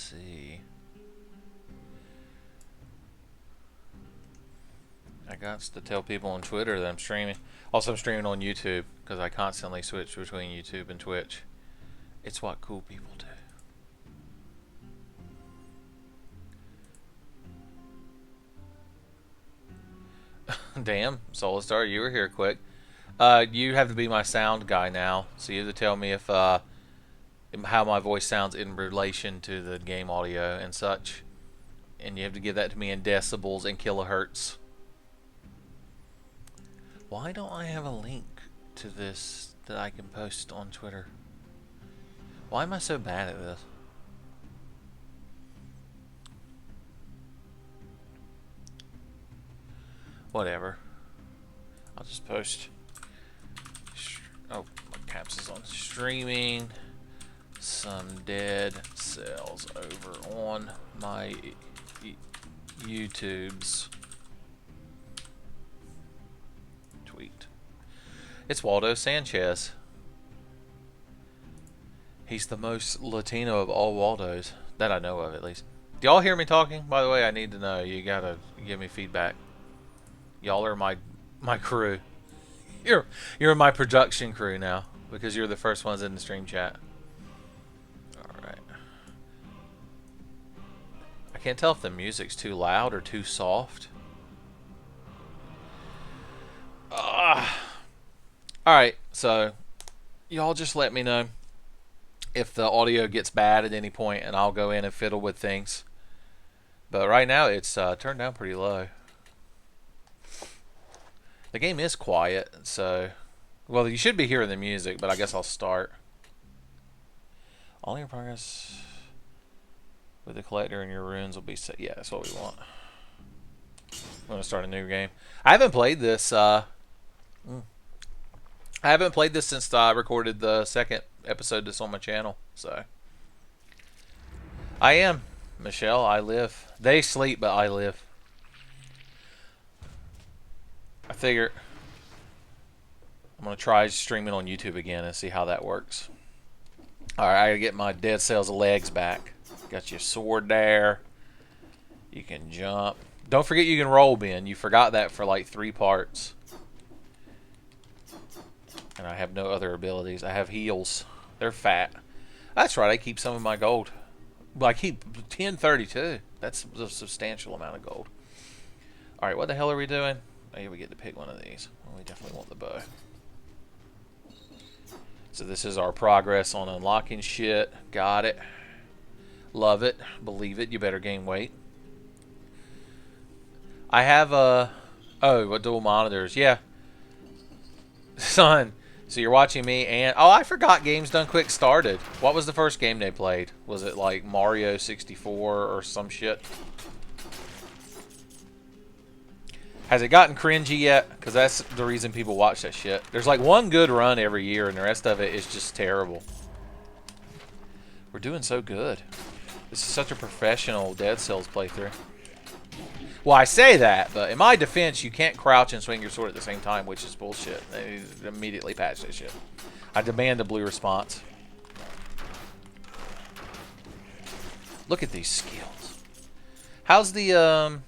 see. I got to tell people on Twitter that I'm streaming. Also, I'm streaming on YouTube because I constantly switch between YouTube and Twitch. It's what cool people do. Damn, Solastar, you were here quick. You have to be my sound guy now, so you have to tell me if how my voice sounds in relation to the game audio and such, and you have to give that to me in decibels and kilohertz. Why don't I have a link to this that I can post on Twitter? Why am I so bad at this? Whatever. I'll just post. Oh, my caps is on. Streaming some Dead Cells over on my YouTube's tweet. It's Waldo Sanchez. He's the most Latino of all Waldos that I know of, at least. Do y'all hear me talking? By the way, I need to know. You gotta give me feedback. Y'all are my crew. You're my production crew now because you're the first ones in the stream chat. All right. I can't tell if the music's too loud or too soft. All right, so y'all just let me know if the audio gets bad at any point, and I'll go in and fiddle with things. But right now it's turned down pretty low. The game is quiet, so well, you should be hearing the music, but I guess I'll start. All your progress with the collector and your runes will be set. Yeah, that's what we want. I'm gonna start a new game. I haven't played this. I haven't played this since I recorded the second episode that's on my channel. So I am Michelle. I live. They sleep, but I live. I figure I'm gonna try streaming on YouTube again and see how that works. Alright, I gotta get my Dead Cells legs back. Got your sword there. You can jump. Don't forget you can roll, Ben. You forgot that for like 3 parts. And I have no other abilities. I have heals. They're fat. That's right, I keep some of my gold. Well, I keep 1032. That's a substantial amount of gold. Alright, what the hell are we doing? Oh, yeah, we get to pick one of these. Well, we definitely want the bow. So this is our progress on unlocking shit. Got it. Love it. Believe it. You better gain weight. I have a... Oh, what dual monitors? Yeah. Son, so you're watching me and... Oh, I forgot Games Done Quick started. What was the first game they played? Was it like Mario 64 or some shit? Has it gotten cringy yet? Because that's the reason people watch that shit. There's like one good run every year, and the rest of it is just terrible. We're doing so good. This is such a professional Dead Cells playthrough. Well, I say that, but in my defense, you can't crouch and swing your sword at the same time, which is bullshit. They immediately patched that shit. I demand a blue response. Look at these skills. How's the,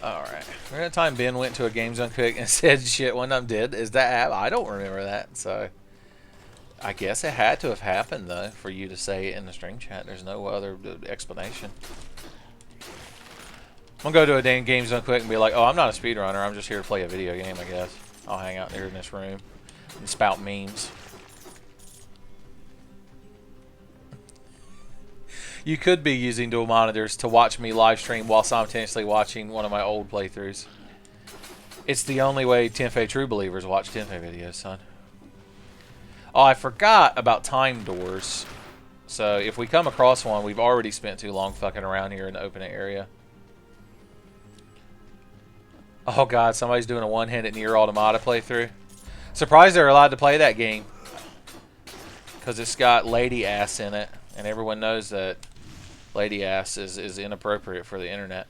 Alright. Remember that time Ben went to a Games Done Quick and said shit one time did? Is that app? I don't remember that, so... I guess it had to have happened, though, for you to say it in the stream chat. There's no other explanation. I'm going to go to a damn Games Done Quick and be like, oh, I'm not a speedrunner. I'm just here to play a video game, I guess. I'll hang out here in this room and spout memes. You could be using dual monitors to watch me live stream while simultaneously watching one of my old playthroughs. It's the only way Tenfey true believers watch Tenfey videos, son. Oh, I forgot about time doors. So if we come across one, we've already spent too long fucking around here in the open area. Oh god, somebody's doing a one-handed Nier Automata playthrough. Surprised they're allowed to play that game. Because it's got lady ass in it. And everyone knows that lady ass is inappropriate for the internet.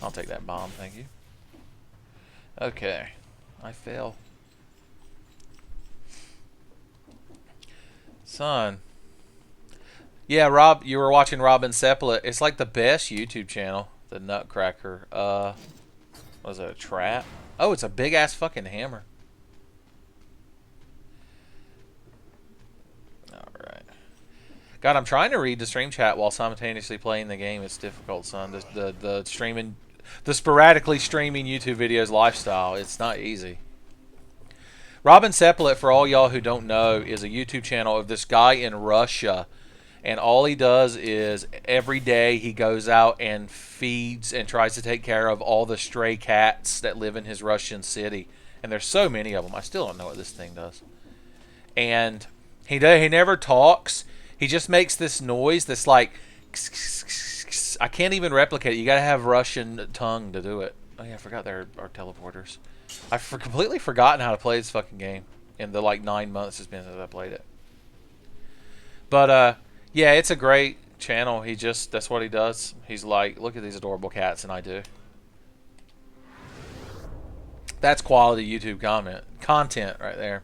I'll take that bomb, thank you. Okay. I fail. Son. Yeah, Rob, you were watching Robin Seplet. It's like the best YouTube channel. The Nutcracker. Was it a trap? Oh, it's a big ass fucking hammer. Alright. God, I'm trying to read the stream chat while simultaneously playing the game. It's difficult, son. The streaming, the sporadically streaming YouTube videos lifestyle. It's not easy. Robin Seplet, for all y'all who don't know, is a YouTube channel of this guy in Russia. And all he does is every day he goes out and feeds and tries to take care of all the stray cats that live in his Russian city. And there's so many of them. I still don't know what this thing does. And he never talks. He just makes this noise that's like... I can't even replicate it. You gotta have Russian tongue to do it. Oh yeah, I forgot there are teleporters. I've completely forgotten how to play this fucking game in the like 9 months it's been since I played it. But yeah, it's a great channel. That's what he does. He's like, look at these adorable cats, and I do. That's quality YouTube content right there.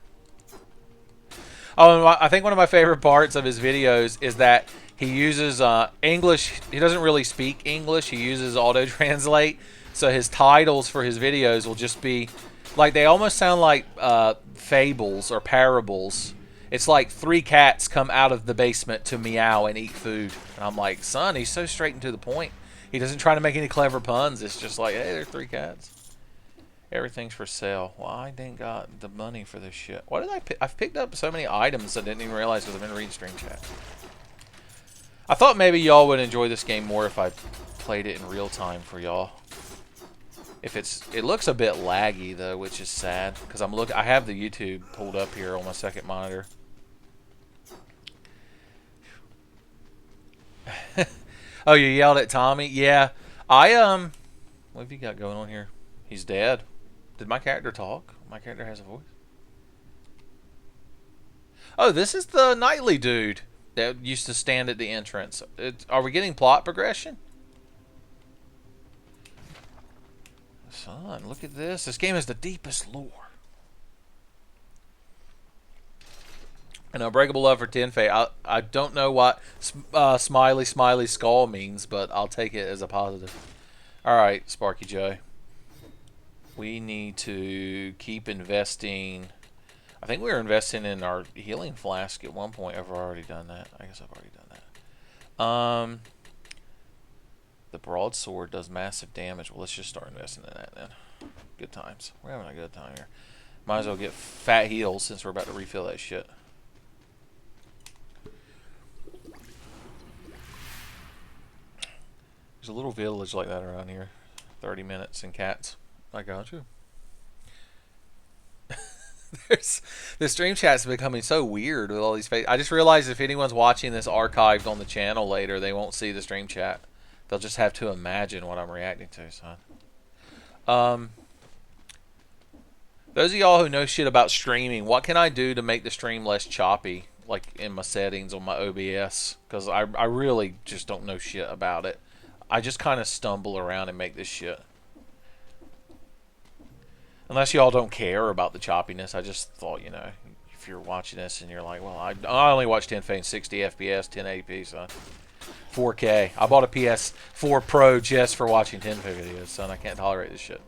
Oh, and I think one of my favorite parts of his videos is that he uses English. He doesn't really speak English. He uses auto-translate. So his titles for his videos will just be, like, they almost sound like fables or parables. It's like 3 cats come out of the basement to meow and eat food. And I'm like, son, he's so straight and to the point. He doesn't try to make any clever puns. It's just like, hey, there's 3 cats. Everything's for sale. Well, I didn't got the money for this shit. What did I pick? I've picked up so many items I didn't even realize because I've been reading stream chat. I thought maybe y'all would enjoy this game more if I played it in real time for y'all. It looks a bit laggy though, which is sad because I have the YouTube pulled up here on my second monitor. Oh, you yelled at Tommy? Yeah. What have you got going on here? He's dead. Did my character talk? My character has a voice. Oh, this is the Nightly dude that used to stand at the entrance. Are we getting plot progression? Son, look at this. This game has the deepest lore. An unbreakable love for Tenfey. I don't know what smiley smiley skull means, but I'll take it as a positive. Alright, Sparky Joe. We need to keep investing. I think we were investing in our healing flask at one point. Have I already done that? I guess I've already done that. The broadsword does massive damage. Well, let's just start investing in that then. Good times. We're having a good time here. Might as well get fat heals since we're about to refill that shit. There's a little village like that around here. 30 minutes and cats. I got you. The stream chat's becoming so weird with all these faces. I just realized if anyone's watching this archived on the channel later, they won't see the stream chat. They'll just have to imagine what I'm reacting to, son. Those of y'all who know shit about streaming, what can I do to make the stream less choppy, like in my settings on my OBS? Because I really just don't know shit about it. I just kind of stumble around and make this shit. Unless y'all don't care about the choppiness, I just thought, you know, if you're watching this and you're like, well, I only watch Tenfey in 60 FPS, 1080p, son. 4K. I bought a PS4 Pro just for watching Tenfey videos, son. I can't tolerate this shit.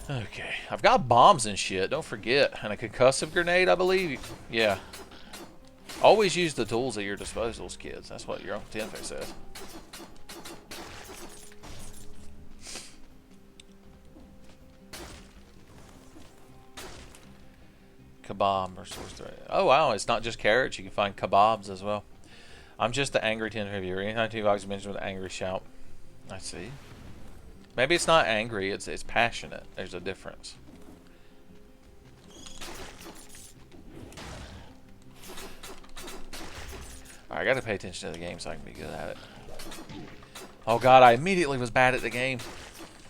Okay. I've got bombs and shit, don't forget. And a concussive grenade, I believe. Yeah. Always use the tools at your disposal, kids. That's what your Uncle Tenfey says. Kebab or source thread. Oh wow, it's not just carrots, you can find kebabs as well. I'm just the angry Tenfey viewer. Anytime TV Vlogs mentioned with an angry shout. I see. Maybe it's not angry, it's passionate. There's a difference. Alright, I gotta pay attention to the game so I can be good at it. Oh god, I immediately was bad at the game.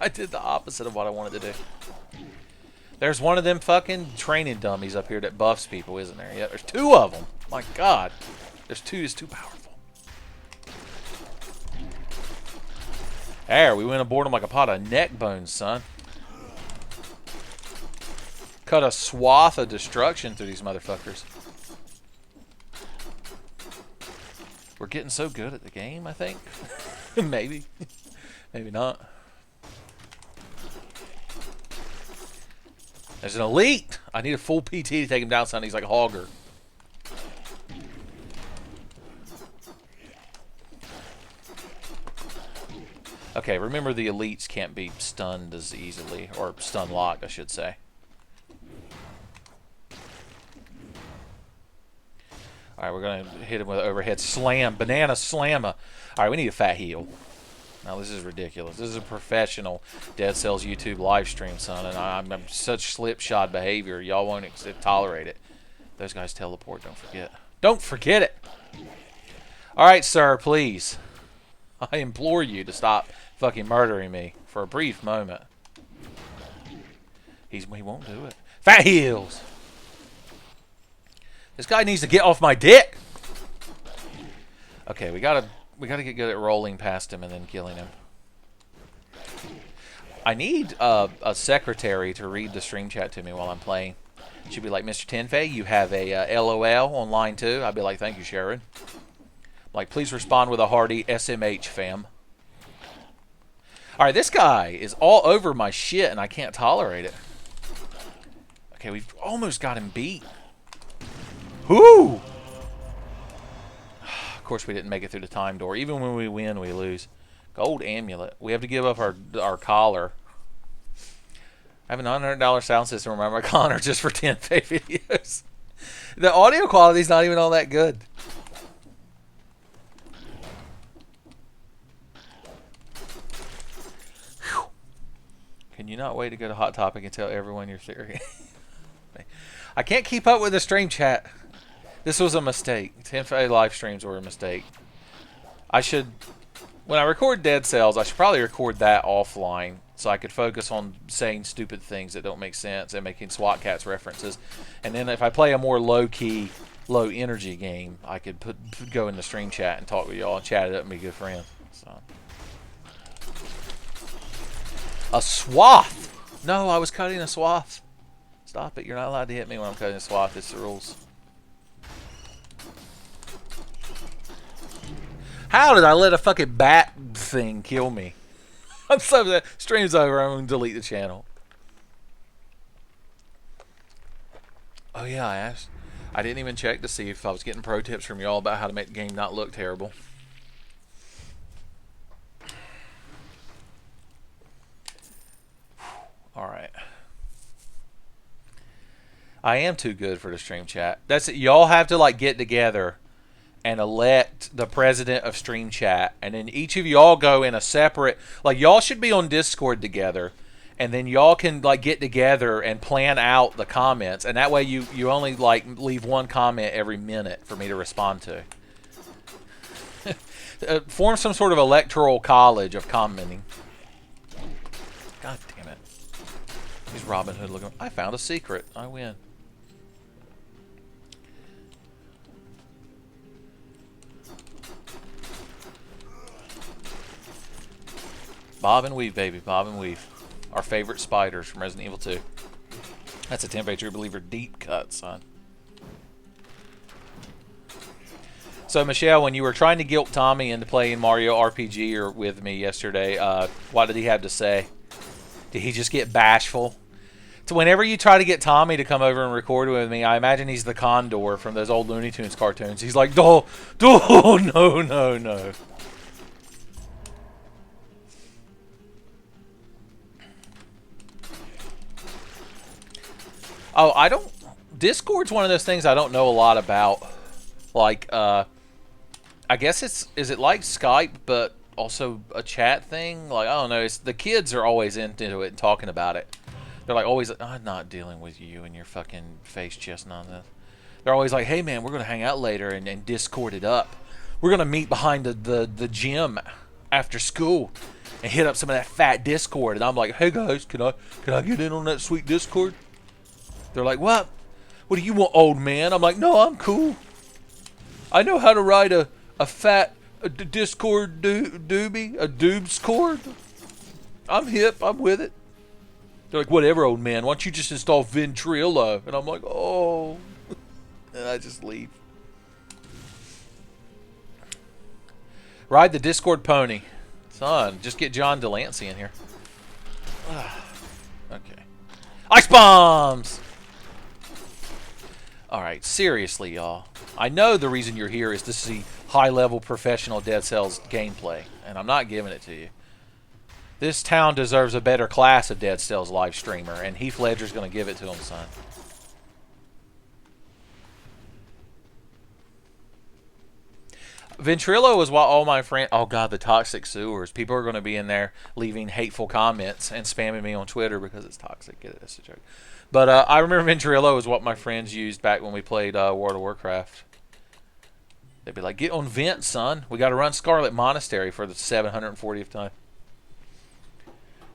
I did the opposite of what I wanted to do. There's one of them fucking training dummies up here that buffs people, isn't there? Yeah, there's 2 of them. My god. There's 2 is too powerful. There, we went aboard him like a pot of neck bones, son. cut a swath of destruction through these motherfuckers. We're getting so good at the game, I think. Maybe. Maybe not. There's an elite. I need a full PT to take him down, son. He's like Hogger. Okay, remember the elites can't be stunned as easily, or stun locked, I should say. Alright, we're going to hit him with an overhead slam. Banana slammer. Alright, we need a fat heel. Now, this is ridiculous. This is a professional Dead Cells YouTube live stream, son, and I'm such slipshod behavior. Y'all won't tolerate it. Those guys teleport, don't forget. Don't forget it! Alright, sir, please. I implore you to stop fucking murdering me for a brief moment. He won't do it. Fat heels! This guy needs to get off my dick! Okay, we gotta get good at rolling past him and then killing him. I need a secretary to read the stream chat to me while I'm playing. She'd be like, Mr. Tenfey, you have a LOL on line 2. I'd be like, thank you, Sharon. Like, please respond with a hearty SMH, fam. Alright, this guy is all over my shit and I can't tolerate it. Okay, we've almost got him beat. Whoo! Of course, we didn't make it through the time door. Even when we win, we lose. Gold amulet. We have to give up our collar. I have a $900 sound system around my collar just for 10 pay videos. The audio quality is not even all that good. Whew. Can you not wait to go to Hot Topic and tell everyone your theory? I can't keep up with the stream chat. This was a mistake. Tenfey live streams were a mistake. I should, when I record Dead Cells, I should probably record that offline so I could focus on saying stupid things that don't make sense and making SWAT Cats references. And then if I play a more low-key, low-energy game, I could go in the stream chat and talk with y'all and chat it up and be good friends. So. A swath! No, I was cutting a swath. Stop it. You're not allowed to hit me when I'm cutting a swath. It's the rules. How did I let a fucking bat thing kill me? I'm so upset. Stream's over. I'm going to delete the channel. Oh, yeah, I didn't even check to see if I was getting pro tips from y'all about how to make the game not look terrible. Alright. I am too good for the stream chat. That's it. Y'all have to, like, get together and elect the president of stream chat, and then each of y'all go in a separate, like, y'all should be on Discord together, and then y'all can, like, get together and plan out the comments, and that way you only, like, leave one comment every minute for me to respond to. Form some sort of electoral college of commenting. God damn it. He's Robin Hood looking. I found a secret. I win. Bob and weave, baby. Bob and weave. Our favorite spiders from Resident Evil 2. That's a Tenfey True Believer deep cut, son. So, Michelle, when you were trying to guilt Tommy into playing Mario RPG with me yesterday, what did he have to say? Did he just get bashful? So whenever you try to get Tommy to come over and record with me, I imagine he's the Condor from those old Looney Tunes cartoons. He's like, no, no. Oh, Discord's one of those things I don't know a lot about. Like, I guess is it like Skype, but also a chat thing? Like, I don't know. The kids are always into it and talking about it. They're like always, I'm not dealing with you and your fucking face chest nonsense. They're always like, hey man, we're going to hang out later and Discord it up. We're going to meet behind the gym after school and hit up some of that fat Discord. And I'm like, hey guys, can I get in on that sweet Discord? They're like, what? What do you want, old man? I'm like, no, I'm cool. I know how to ride a fat Discord doobie, a doobs cord. I'm hip. I'm with it. They're like, whatever, old man. Why don't you just install Ventrilo? And I'm like, oh. And I just leave. Ride the Discord pony. Son, just get John Delancey in here. Okay. Ice bombs! Alright, seriously, y'all. I know the reason you're here is to see high-level professional Dead Cells gameplay, and I'm not giving it to you. This town deserves a better class of Dead Cells live streamer, and Heath Ledger's going to give it to him, son. Ventrilo is why all my friends... Oh, God, the toxic sewers. People are going to be in there leaving hateful comments and spamming me on Twitter because it's toxic. Get it? That's a joke. But I remember Ventrilo is what my friends used back when we played World of Warcraft. They'd be like, get on Vent, son. We got to run Scarlet Monastery for the 740th time.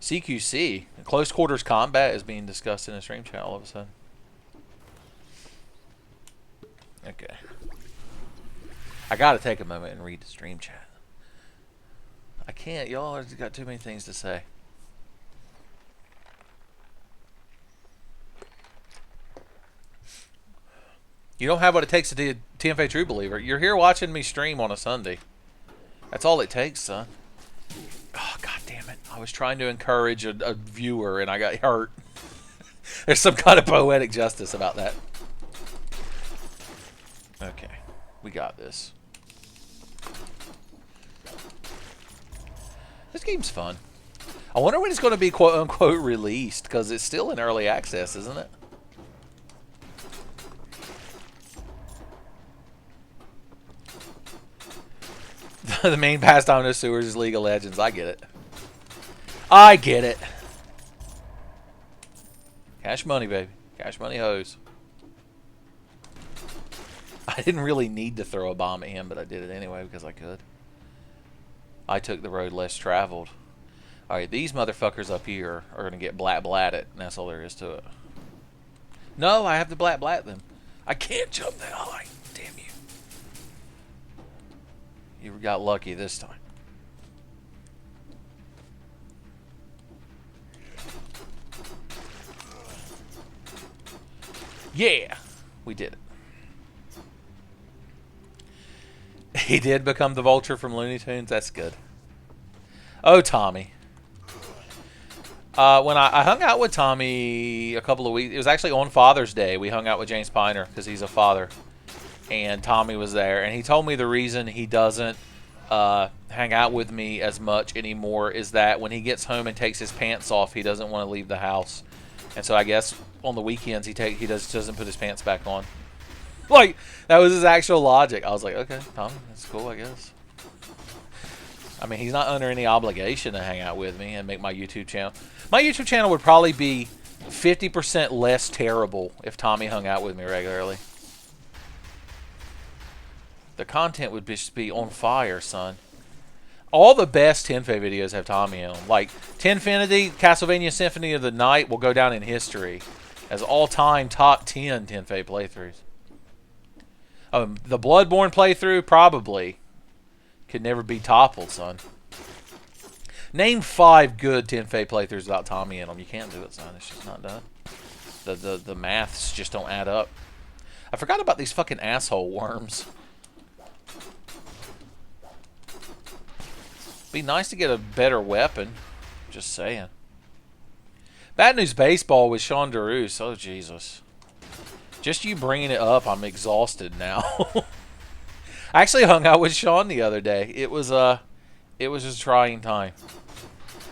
CQC, close quarters combat, is being discussed in the stream chat all of a sudden. Okay. I gotta take a moment and read the stream chat. I can't, y'all. I've got too many things to say. You don't have what it takes to be a Tenfey True Believer. You're here watching me stream on a Sunday. That's all it takes, son. Oh, God damn it. I was trying to encourage a viewer and I got hurt. There's some kind of poetic justice about that. Okay. We got this. This game's fun. I wonder when it's going to be quote-unquote released, because it's still in early access, isn't it? The main pastime in the sewers is League of Legends. I get it. I get it. Cash money, baby. Cash money hose. I didn't really need to throw a bomb at him, but I did it anyway because I could. I took the road less traveled. Alright, these motherfuckers up here are going to get blat-blatted, and that's all there is to it. No, I have to blat-blat them. I can't jump that high. Damn you. You got lucky this time. Yeah! We did it. He did become the Vulture from Looney Tunes? That's good. Oh, Tommy. When I hung out with Tommy a couple of weeks... It was actually on Father's Day. We hung out with James Piner because he's a father. And Tommy was there. And he told me the reason he doesn't hang out with me as much anymore is that when he gets home and takes his pants off, he doesn't want to leave the house. And so I guess on the weekends he doesn't put his pants back on. Like, that was his actual logic. I was like, okay, Tommy, that's cool, I guess. I mean, he's not under any obligation to hang out with me and make my YouTube channel. My YouTube channel would probably be 50% less terrible if Tommy hung out with me regularly. The content would just be on fire, son. All the best Tenfey videos have Tommy in them. Like, Tenfinity, Castlevania Symphony of the Night will go down in history as all-time top 10 Tenfey playthroughs. The Bloodborne playthrough, probably. Could never be toppled, son. Name 5 good Tenfey playthroughs without Tommy in them. You can't do it, son. It's just not done. The maths just don't add up. I forgot about these fucking asshole worms. Be nice to get a better weapon. Just saying. Bad News Baseball with Sean DeRoos. Oh, Jesus. Just you bringing it up, I'm exhausted now. I actually hung out with Sean the other day. It was just a trying time.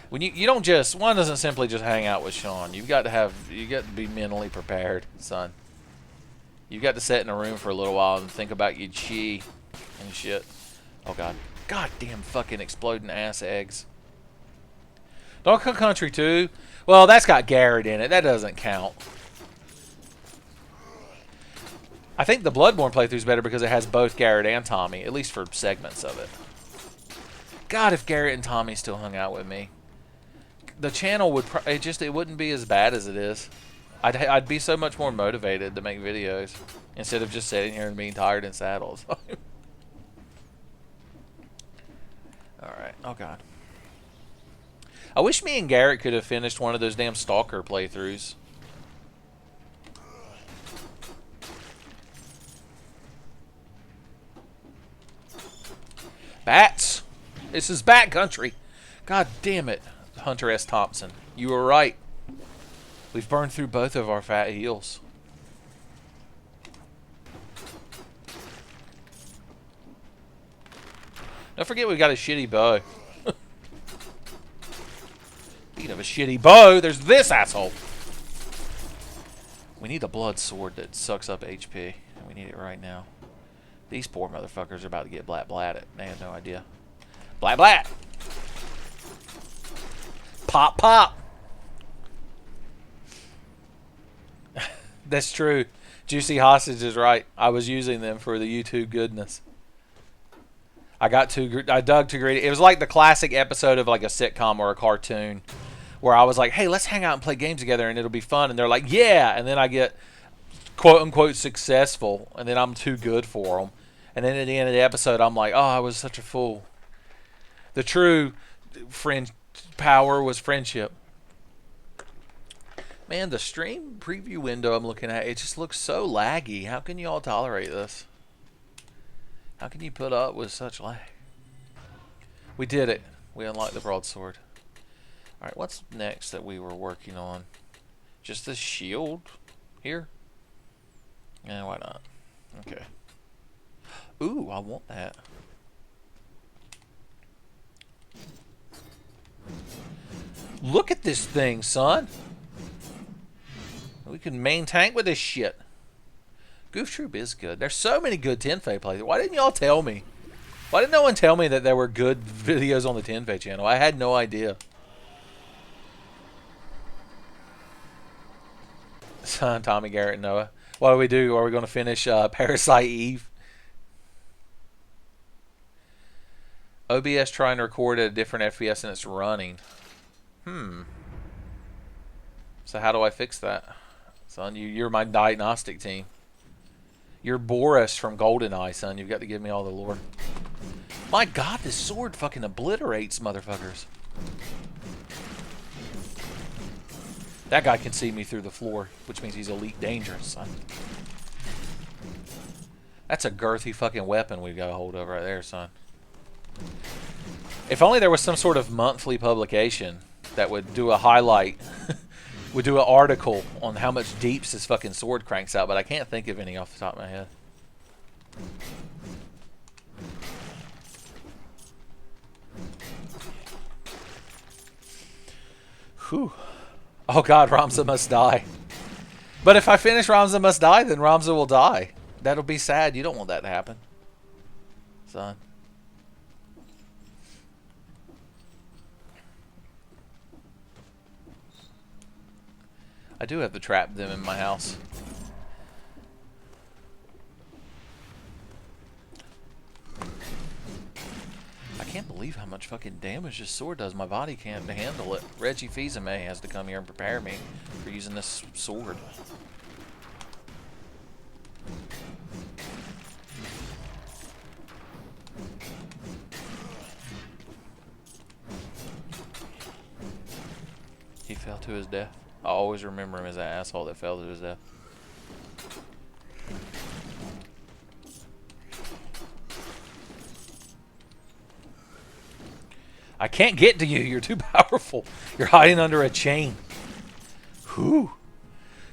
When you don't just, one doesn't simply just hang out with Sean. You got to be mentally prepared, son. You got to sit in a room for a little while and think about your chi and shit. Oh, God. Goddamn fucking exploding ass eggs. Donkey Kong Country 2. Well, that's got Garrett in it. That doesn't count. I think the Bloodborne playthrough is better because it has both Garrett and Tommy, at least for segments of it. God, if Garrett and Tommy still hung out with me, the channel would it wouldn't be as bad as it is. I'd be so much more motivated to make videos instead of just sitting here and being tired in saddles. All right. Oh God. I wish me and Garrett could have finished one of those damn Stalker playthroughs. Bats! This is bat country. God damn it, Hunter S. Thompson. You were right. We've burned through both of our fat heals. Don't forget we've got a shitty bow. Speaking of a shitty bow, there's this asshole. We need a blood sword that sucks up HP. And we need it right now. These poor motherfuckers are about to get blat-blat it. They have no idea. Blat-blat! Pop, pop! That's true. Juicy Hostage is right. I was using them for the YouTube goodness. I dug too greedy. It was like the classic episode of like a sitcom or a cartoon where I was like, hey, let's hang out and play games together and it'll be fun. And they're like, yeah. And then I get quote-unquote successful and then I'm too good for them. And then at the end of the episode, I'm like, oh, I was such a fool. The true friend power was friendship. Man, the stream preview window I'm looking at, it just looks so laggy. How can you all tolerate this? How can you put up with such lag? We did it. We unlocked the broadsword. Alright, what's next that we were working on? Just this shield here? Yeah, why not? Okay. Ooh, I want that. Look at this thing, son. We can main tank with this shit. Goof Troop is good. There's so many good Tenfey plays. Why didn't y'all tell me? Why didn't no one tell me that there were good videos on the Tenfey channel? I had no idea. Son, Tommy, Garrett, Noah. What do we do? Are we going to finish Parasite Eve? OBS trying to record at a different FPS and it's running. So how do I fix that? Son, you're my diagnostic team. You're Boris from GoldenEye, son. You've got to give me all the lore. My God, this sword fucking obliterates motherfuckers. That guy can see me through the floor, which means he's elite dangerous, son. That's a girthy fucking weapon we've got a hold of right there, son. If only there was some sort of monthly publication that would do a highlight, would do an article on how much deeps this fucking sword cranks out, but I can't think of any off the top of my head. Whew. Oh God, Ramza must die. But if I finish Ramza must die, then Ramza will die. That'll be sad. You don't want that to happen, son. I do have to trap them in my house. I can't believe how much fucking damage this sword does. My body can't handle it. Reggie Fils-Aimé has to come here and prepare me for using this sword. He fell to his death. I always remember him as that asshole that fell to his death. I can't get to you. You're too powerful. You're hiding under a chain. Whew.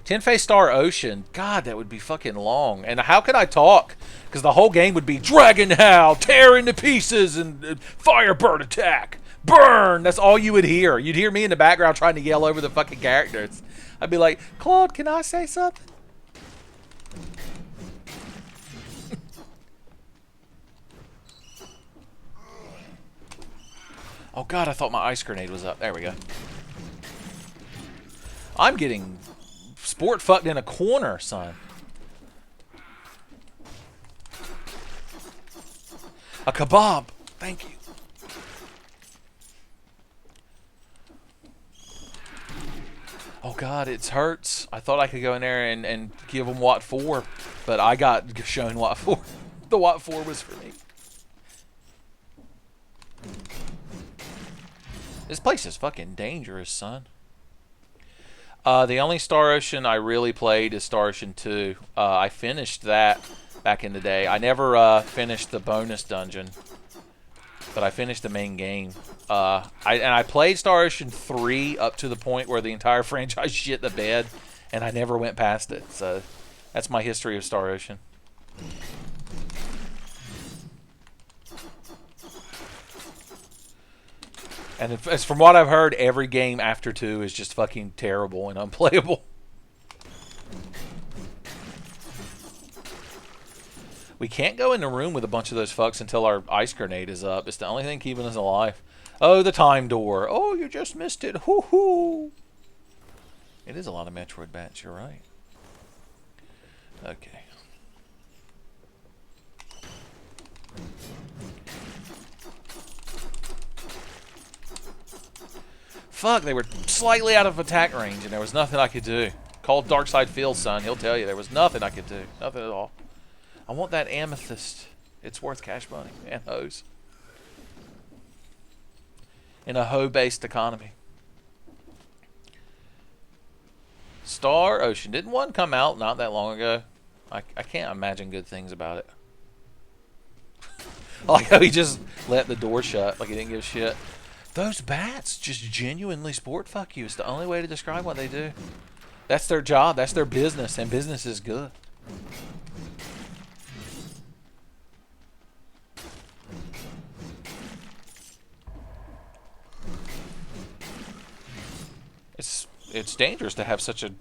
Tenfey Star Ocean. God, that would be fucking long. And how could I talk? Because the whole game would be Dragon Howl, tear into pieces, and Firebird attack. Burn! That's all you would hear. You'd hear me in the background trying to yell over the fucking characters. I'd be like, Claude, can I say something? Oh God, I thought my ice grenade was up. There we go. I'm getting sport fucked in a corner, son. A kebab. Thank you. Oh God, it hurts. I thought I could go in there and give them Watt 4, but I got shown Watt 4. The Watt 4 was for me. This place is fucking dangerous, son. The only Star Ocean I really played is Star Ocean 2. I finished that back in the day. I never finished the bonus dungeon, but I finished the main game. I played Star Ocean 3 up to the point where the entire franchise shit the bed, and I never went past it. So that's my history of Star Ocean. And as from what I've heard, every game after 2 is just fucking terrible and unplayable. We can't go in the room with a bunch of those fucks until our ice grenade is up. It's the only thing keeping us alive. Oh, the time door. Oh, you just missed it. Hoo hoo. It is a lot of Metroid bats, you're right. Okay. Fuck, they were slightly out of attack range, and there was nothing I could do. Call Darkside Field, son. He'll tell you there was nothing I could do. Nothing at all. I want that amethyst. It's worth cash money and hoes. In a hoe-based economy. Star Ocean. Didn't one come out not that long ago? I can't imagine good things about it. I like how he just let the door shut like he didn't give a shit. Those bats just genuinely sport fuck you. It's the only way to describe what they do. That's their job. That's their business. And business is good. It's dangerous to have such a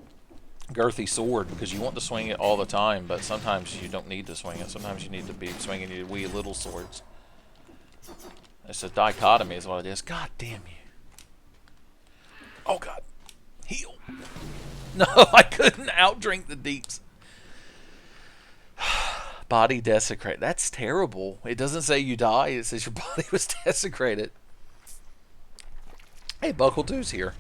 girthy sword because you want to swing it all the time, but sometimes you don't need to swing it. Sometimes you need to be swinging your wee little swords. It's a dichotomy is what it is. God damn you. Oh, God. Heal. No, I couldn't outdrink the deeps. Body desecrate. That's terrible. It doesn't say you die. It says your body was desecrated. Hey, Buckle 2's here.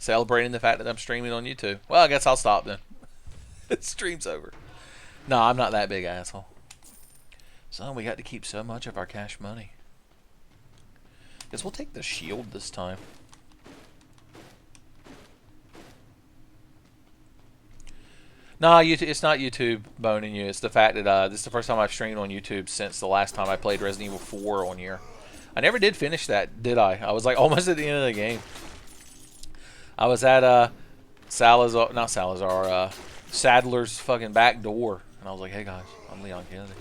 Celebrating the fact that I'm streaming on YouTube. Well, I guess I'll stop then. Stream's over. No, I'm not that big asshole. Son, we got to keep so much of our cash money. Guess we'll take the shield this time. Nah, it's not YouTube boning you. It's the fact that this is the first time I've streamed on YouTube since the last time I played Resident Evil 4 on here. I never did finish that, did I? I was like almost at the end of the game. I was at Sadler's fucking back door, and I was like, hey guys, I'm Leon Kennedy.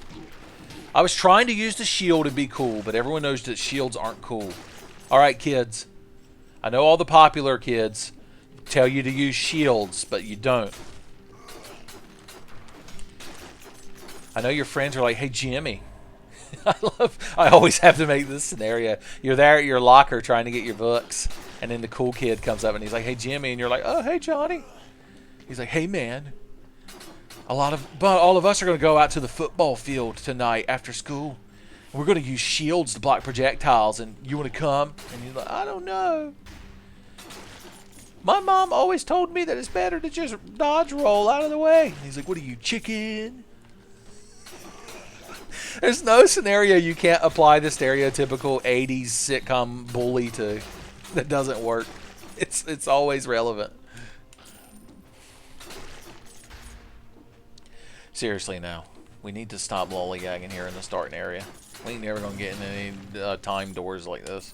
I was trying to use the shield to be cool, but everyone knows that shields aren't cool. Alright, kids. I know all the popular kids tell you to use shields, but you don't. I know your friends are like, hey Jimmy. I always have to make this scenario. You're there at your locker trying to get your books, and then the cool kid comes up and he's like, hey Jimmy, and you're like, oh hey Johnny. He's like, hey man, all of us are going to go out to the football field tonight after school. We're going to use shields to block projectiles, and you want to come? And you're like, I don't know. My mom always told me that it's better to just dodge roll out of the way. And he's like, what are you, chicken? There's no scenario you can't apply the stereotypical 80s sitcom bully to that doesn't work. It's always relevant. Seriously now, we need to stop lollygagging here in the starting area. We ain't never gonna get in any time doors like this.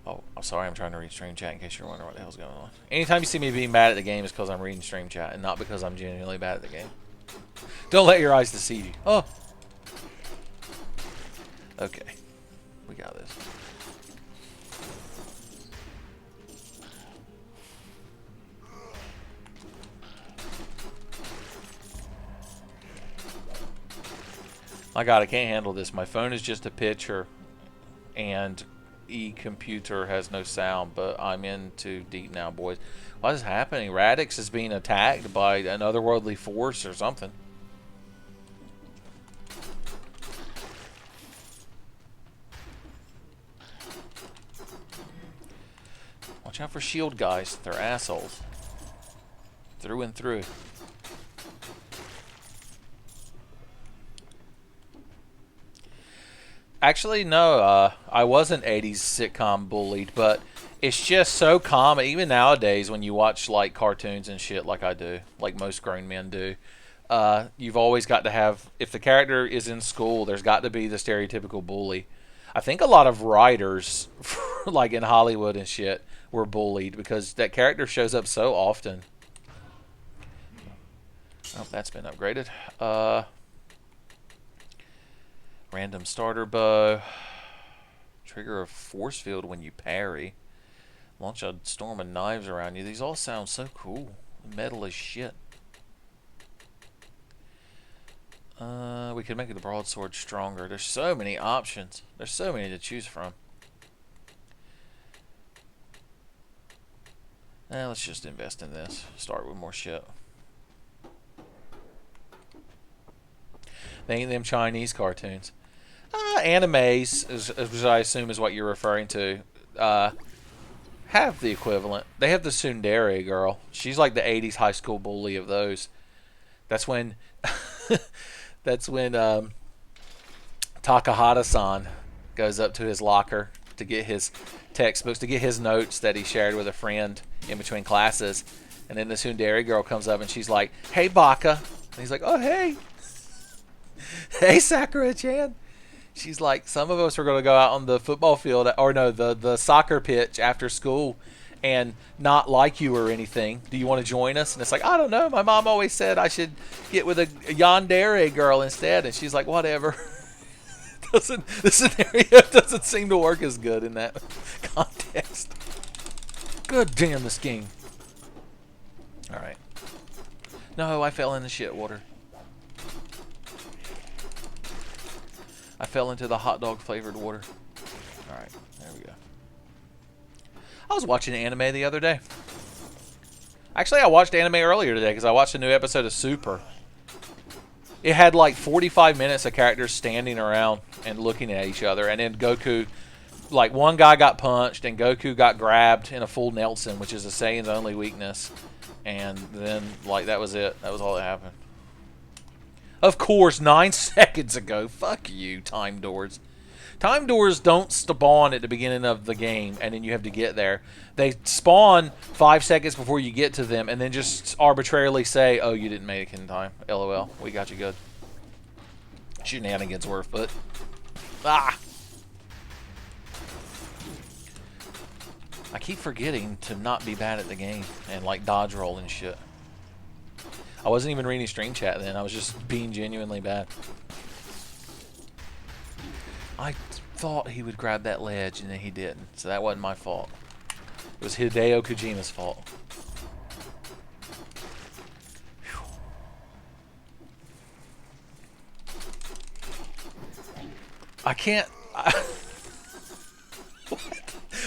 Oh, I'm sorry, I'm trying to read stream chat in case you're wondering what the hell's going on. Anytime you see me being bad at the game, it's because I'm reading stream chat and not because I'm genuinely bad at the game. Don't let your eyes deceive you. Oh. Okay. We got this. My God, I can't handle this. My phone is just a picture and e-computer has no sound, but I'm in too deep now, boys. What is happening? Radix is being attacked by an otherworldly force or something. Watch out for shield guys. They're assholes. Through and through. Actually, no. I wasn't '80s sitcom bullied, but it's just so common. Even nowadays, when you watch like cartoons and shit, like I do, like most grown men do, you've always got to have. If the character is in school, there's got to be the stereotypical bully. I think a lot of writers, like in Hollywood and shit, were bullied because that character shows up so often. Oh, that's been upgraded. Random starter bow. Trigger a force field when you parry. Launch a storm of knives around you. These all sound so cool. Metal as shit. We could make the broadsword stronger. There's so many options. There's so many to choose from. Let's just invest in this. Start with more shit. They ain't them Chinese cartoons. Animes, which I assume is what you're referring to, have the equivalent. They have the tsundere girl. She's like the '80s high school bully of those. That's when, that's when Takahata-san goes up to his locker to get his textbooks, to get his notes that he shared with a friend in between classes, and then the tsundere girl comes up and she's like, "Hey, Baka," and he's like, "Oh, hey, hey, Sakura-chan." She's like, "Some of us are going to go out on the football field, or no, the soccer pitch after school and not like you or anything. Do you want to join us?" And it's like, "I don't know. My mom always said I should get with a yandere girl instead." And she's like, "Whatever." The scenario doesn't seem to work as good in that context. Good damn this game. Alright. No, I fell in the shit water. I fell into the hot dog flavored water. Alright, there we go. I was watching anime the other day. Actually, I watched anime earlier today because I watched a new episode of Super. It had like 45 minutes of characters standing around and looking at each other. And then Goku, like one guy got punched and Goku got grabbed in a full Nelson, which is a Saiyan's only weakness. And then, like, that was it. That was all that happened. Of course, 9 seconds ago. Fuck you, Time Doors. Time Doors don't spawn at the beginning of the game, and then you have to get there. They spawn 5 seconds before you get to them, and then just arbitrarily say, "Oh, you didn't make it in time. LOL. We got you good." Shenanigans were afoot. Ah! I keep forgetting to not be bad at the game, and, like, dodge roll and shit. I wasn't even reading stream chat then. I was just being genuinely bad. I thought he would grab that ledge, and then he didn't. So that wasn't my fault. It was Hideo Kojima's fault. Whew. I can't...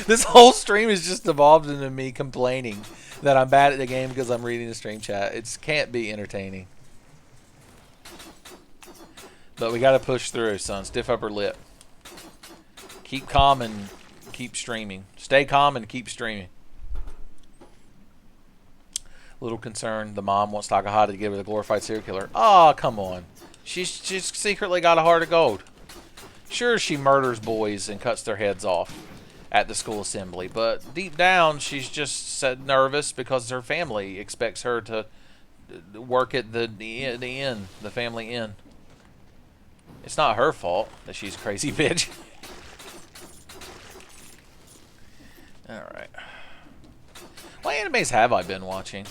This whole stream has just evolved into me complaining that I'm bad at the game because I'm reading the stream chat. It can't be entertaining. But we got to push through, son. Stiff upper lip. Keep calm and keep streaming. Stay calm and keep streaming. Little concerned, the mom wants Takahata to give her the glorified serial killer. Oh, come on. She's secretly got a heart of gold. Sure, she murders boys and cuts their heads off at the school assembly, but deep down, she's just nervous because her family expects her to work at the inn, the family inn. It's not her fault that she's a crazy bitch. Alright. What animes have I been watching?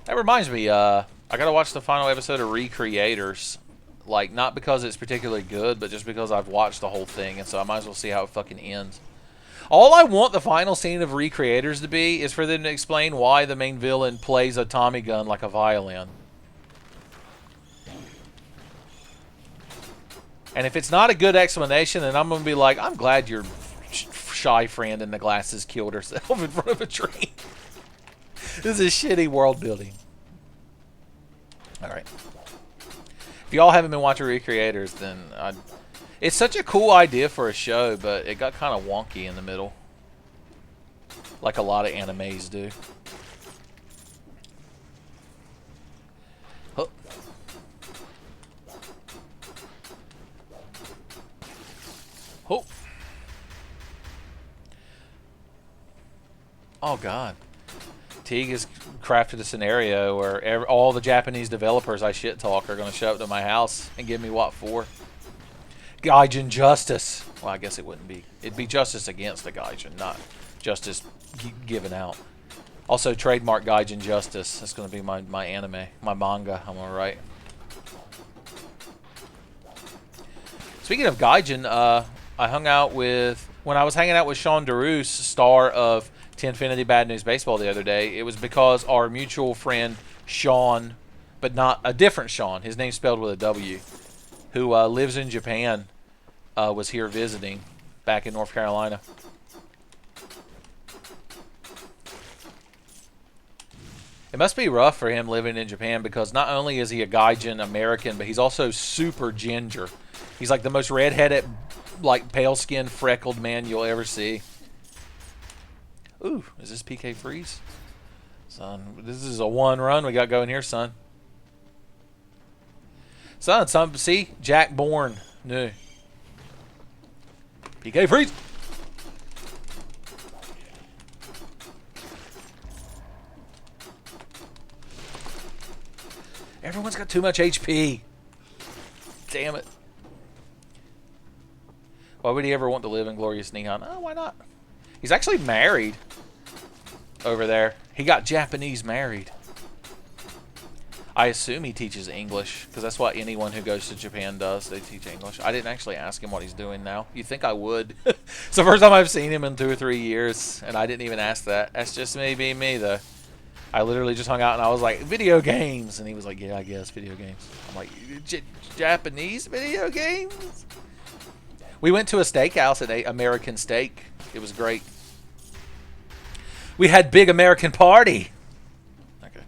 That reminds me, I gotta watch the final episode of Recreators. Like, not because it's particularly good, but just because I've watched the whole thing, and so I might as well see how it fucking ends. All I want the final scene of Recreators to be is for them to explain why the main villain plays a Tommy gun like a violin. And if it's not a good explanation, then I'm going to be like, I'm glad your shy friend in the glasses killed herself in front of a tree. This is shitty world building. Alright. If y'all haven't been watching Recreators, then it's such a cool idea for a show, but it got kind of wonky in the middle. Like a lot of animes do. Oh. Oh, God. Teague has crafted a scenario where all the Japanese developers I shit talk are going to show up to my house and give me what for? Gaijin justice. Well, I guess it wouldn't be. It'd be justice against the Gaijin, not justice given out. Also, trademark Gaijin justice. That's going to be my anime, my manga. I'm going to write. Speaking of Gaijin, I hung out with... When I was hanging out with Sean DeRoos, star of Tenfey Bad News Baseball the other day, it was because our mutual friend Sean, but not a different Sean, his name's spelled with a W, who lives in Japan, was here visiting back in North Carolina. It must be rough for him living in Japan because not only is he a Gaijin American, but he's also super ginger. He's like the most redheaded, like pale-skinned, freckled man you'll ever see. Ooh, is this PK freeze? Son, this is a one run we got going here, son. Son, see? Jack Bourne. No. PK freeze! Everyone's got too much HP. Damn it. Why would he ever want to live in glorious Nihon? Oh, why not? He's actually married over there. He got Japanese married. I assume he teaches English, because that's what anyone who goes to Japan does. They teach English. I didn't actually ask him what he's doing now. You'd think I would. It's the first time I've seen him in 2 or 3 years, and I didn't even ask that. That's just me being me, though. I literally just hung out, and I was like, video games. And he was like, yeah, I guess, video games. I'm like, Japanese video games? We went to a steakhouse and ate American steak. It was great. We had big American party. Okay.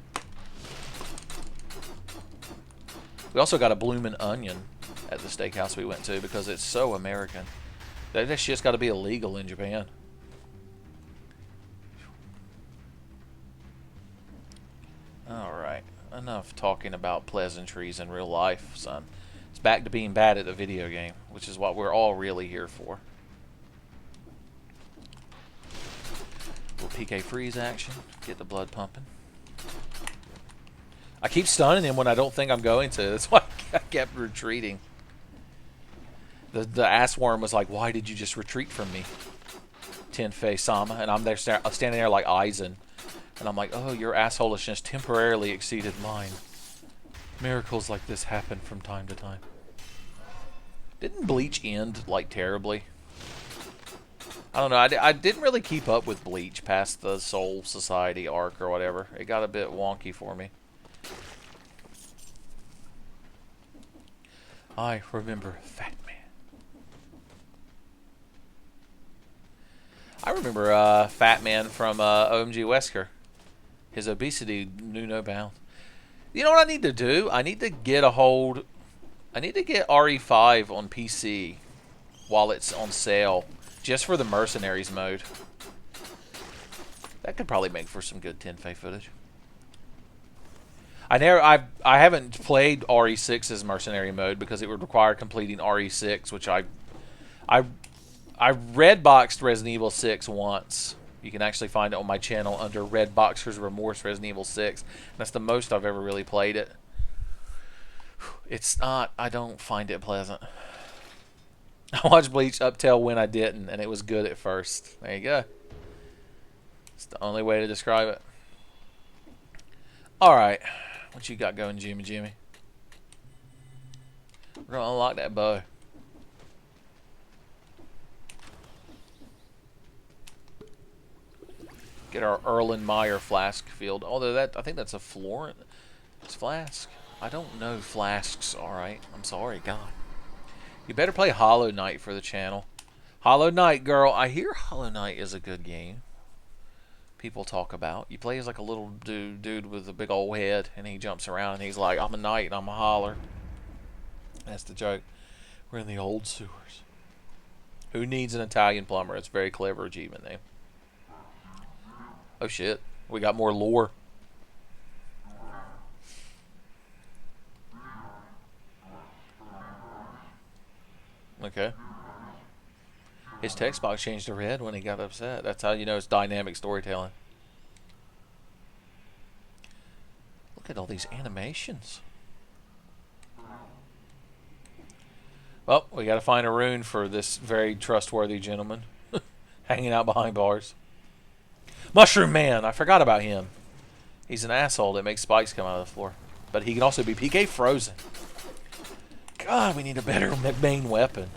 We also got a bloomin' onion at the steakhouse we went to because it's so American. That shit's got to be illegal in Japan. Alright. Enough talking about pleasantries in real life, son. It's back to being bad at the video game, which is what we're all really here for. Little PK freeze action. Get the blood pumping. I keep stunning him when I don't think I'm going to. That's why I kept retreating. The ass worm was like, why did you just retreat from me? Tenfey Sama. And I'm there standing there like Aizen. And I'm like, oh, your assholishness temporarily exceeded mine. Miracles like this happen from time to time. Didn't Bleach end, like, terribly? I don't know. I didn't really keep up with Bleach past the Soul Society arc or whatever. It got a bit wonky for me. I remember Fat Man. I remember Fat Man from OMG Wesker. His obesity knew no bounds. You know what I need to do? I need to get a hold... I need to get RE5 on PC while it's on sale. Just for the Mercenaries mode. That could probably make for some good Tenfey footage. I haven't played RE6's Mercenary mode because it would require completing RE6, which I red boxed Resident Evil 6 once. You can actually find it on my channel under Red Boxer's Remorse Resident Evil 6. And that's the most I've ever really played it. It's not, I don't find it pleasant. I watched Bleach up till when I didn't, and it was good at first. There you go. It's the only way to describe it. Alright. What you got going, Jimmy? We're going to unlock that bow. Get our Erlenmeyer flask filled. Although that, I think that's a Florence flask. I don't know flasks, alright. I'm sorry, God. You better play Hollow Knight for the channel. Hollow Knight, girl. I hear Hollow Knight is a good game. People talk about. You play as like a little dude with a big old head, and he jumps around, and he's like, I'm a knight, and I'm a holler. That's the joke. We're in the old sewers. Who needs an Italian plumber? It's a very clever achievement name. Oh, shit. We got more lore. Okay. His text box changed to red when he got upset. That's how you know it's dynamic storytelling. Look at all these animations. Well, we got to find a rune for this very trustworthy gentleman hanging out behind bars. Mushroom Man! I forgot about him. He's an asshole that makes spikes come out of the floor. But he can also be PK frozen. God, we need a better main weapon.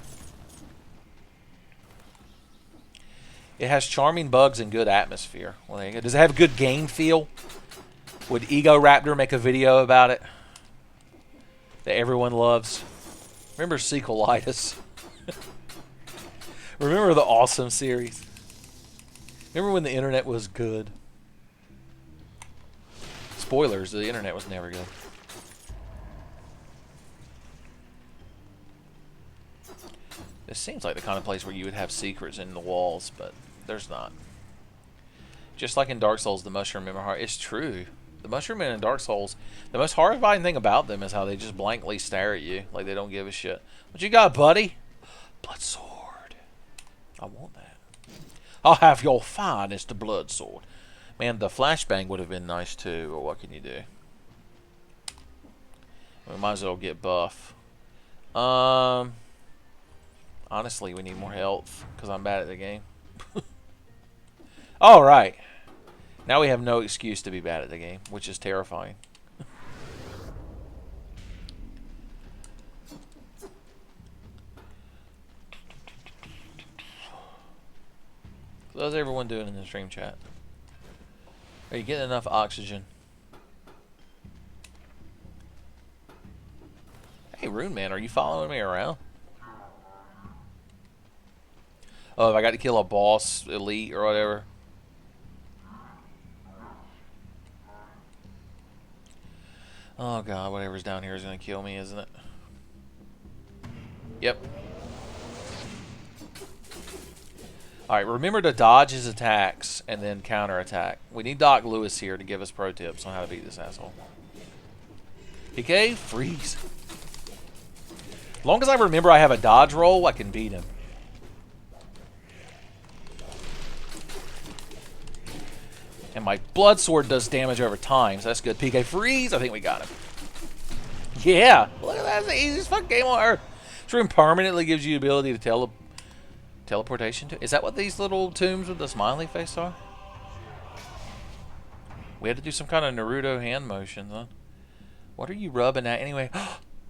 It has charming bugs and good atmosphere. Well, there you go. Does it have a good game feel? Would Ego Raptor make a video about it that everyone loves? Remember Sequelitis? Remember the Awesome series? Remember when the internet was good? Spoilers, the internet was never good. This seems like the kind of place where you would have secrets in the walls, but there's not. Just like in Dark Souls, the Mushroom Men are hard. It's true. The Mushroom Men in Dark Souls, the most horrifying thing about them is how they just blankly stare at you like they don't give a shit. What you got, buddy? Blood sword. I want that. I'll have your finest blood sword. Man, the flashbang would have been nice too, but what can you do? We might as well get buff. Honestly, we need more health because I'm bad at the game. Alright. Now we have no excuse to be bad at the game, which is terrifying. So how's everyone doing in the stream chat? Are you getting enough oxygen? Hey, Rune Man, are you following me around? Oh, if I got to kill a boss, elite, or whatever. Oh god, whatever's down here is going to kill me, isn't it? Yep. Alright, remember to dodge his attacks and then counterattack. We need Doc Lewis here to give us pro tips on how to beat this asshole. PK, freeze. As long as I remember I have a dodge roll, I can beat him. And my blood sword does damage over time, so that's good. PK freeze, I think we got him. Yeah, look at that, that's the easiest fucking game on earth. This room permanently gives you the ability to teleportation to. Is that what these little tombs with the smiley face are? We had to do some kind of Naruto hand motion, huh? What are you rubbing at anyway?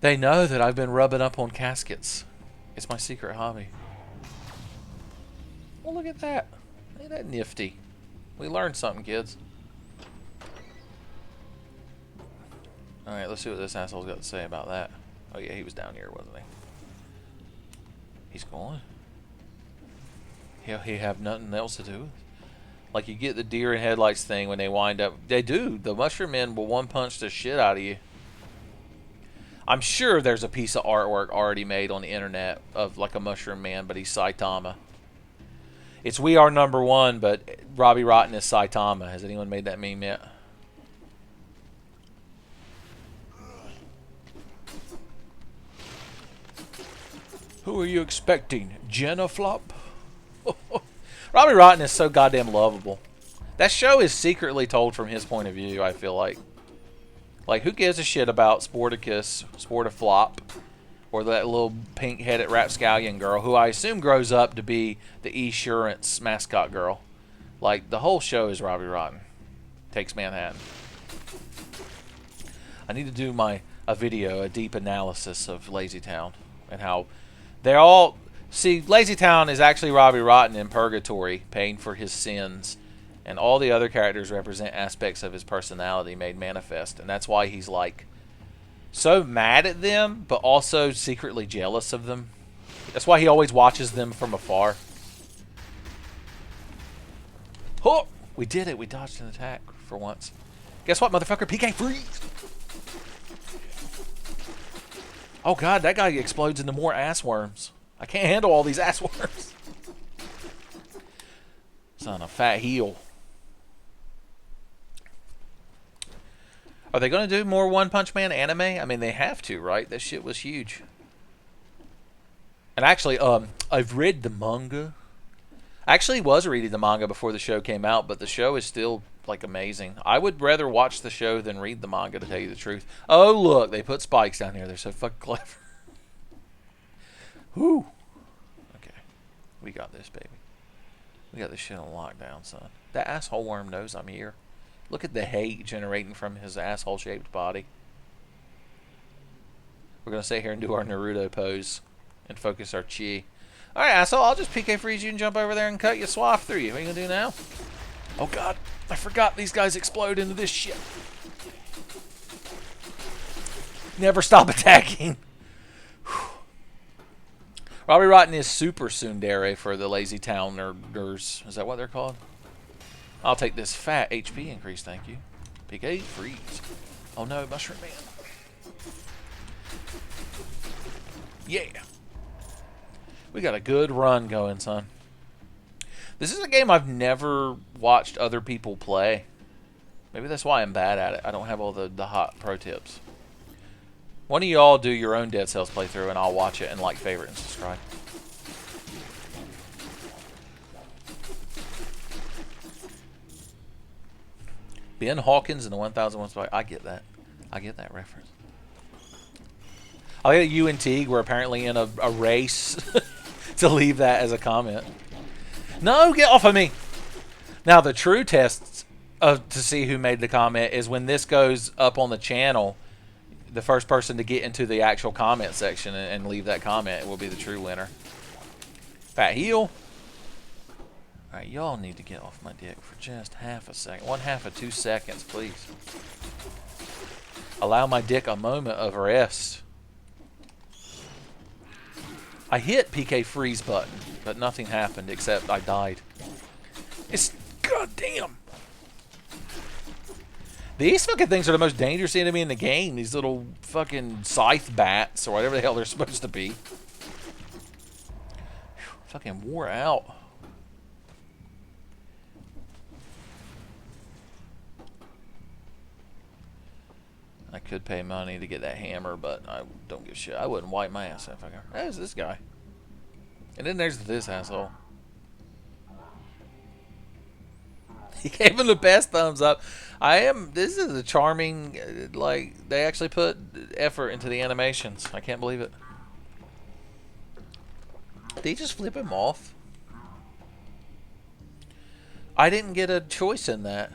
They know that I've been rubbing up on caskets. It's my secret hobby. Well, look at that. Ain't that nifty? We learned something, kids. Alright, let's see what this asshole's got to say about that. Oh yeah, he was down here, wasn't he? He's gone. He have nothing else to do. Like you get the deer in headlights thing when they wind up. They do. The Mushroom Men will one punch the shit out of you. I'm sure there's a piece of artwork already made on the internet of like a Mushroom Man, but he's Saitama. It's We Are Number One, but Robbie Rotten is Saitama. Has anyone made that meme yet? Who are you expecting? Jenna Flop? Robbie Rotten is so goddamn lovable. That show is secretly told from his point of view, I feel like. Like, who gives a shit about Sporticus, Sportiflop, or that little pink-headed rapscallion girl, who I assume grows up to be the Esurance mascot girl. Like, the whole show is Robbie Rotten. Takes Manhattan. I need to do a video, a deep analysis of Lazy Town, and how they're all... See, Lazy Town is actually Robbie Rotten in purgatory, paying for his sins, and all the other characters represent aspects of his personality made manifest, and that's why he's like so mad at them, but also secretly jealous of them. That's why he always watches them from afar. Oh, we did it. We dodged an attack for once. Guess what, motherfucker? PK freeze. Oh god, that guy explodes into more ass worms. I can't handle all these ass worms. Son of a fat heel. Are they going to do more One Punch Man anime? I mean, they have to, right? That shit was huge. And actually, I've read the manga. I actually was reading the manga before the show came out, but the show is still like amazing. I would rather watch the show than read the manga, to tell you the truth. Oh look, they put spikes down here. They're so fucking clever. Whoo. Okay, we got this, baby. We got this shit on lockdown, son. That asshole worm knows I'm here. Look at the hate generating from his asshole-shaped body. We're gonna sit here and do our Naruto pose and focus our chi. All right, asshole. I'll just PK freeze you and jump over there and cut your swath through you. What are you gonna do now? Oh god, I forgot these guys explode into this shit. Never stop attacking. Robbie Rotten is super tsundere for the lazy towners. Is that what they're called? I'll take this fat HP increase, thank you. PK freeze. Oh no, Mushroom Man. Yeah. We got a good run going, son. This is a game I've never watched other people play. Maybe that's why I'm bad at it. I don't have all the hot pro tips. One of y'all do your own Dead Cells playthrough and I'll watch it and like, favorite, and subscribe. Ben Hawkins and the 1001 Spy. I get that. I get that reference. I get you and Teague were apparently in a race to leave that as a comment. No, get off of me. Now, the true test to see who made the comment is when this goes up on the channel, the first person to get into the actual comment section and leave that comment will be the true winner. Fat heel. Alright, y'all need to get off my dick for just half a second. 1/2 of 2 seconds, please. Allow my dick a moment of rest. I hit PK freeze button, but nothing happened except I died. It's goddamn. These fucking things are the most dangerous enemy in the game. These little fucking scythe bats or whatever the hell they're supposed to be. Whew, fucking wore out. I could pay money to get that hammer, but I don't give a shit. I wouldn't wipe my ass if I could. There's this guy. And then there's this asshole. He gave him the best thumbs up. This is a charming, like, they actually put effort into the animations. I can't believe it. Did he just flip him off? I didn't get a choice in that.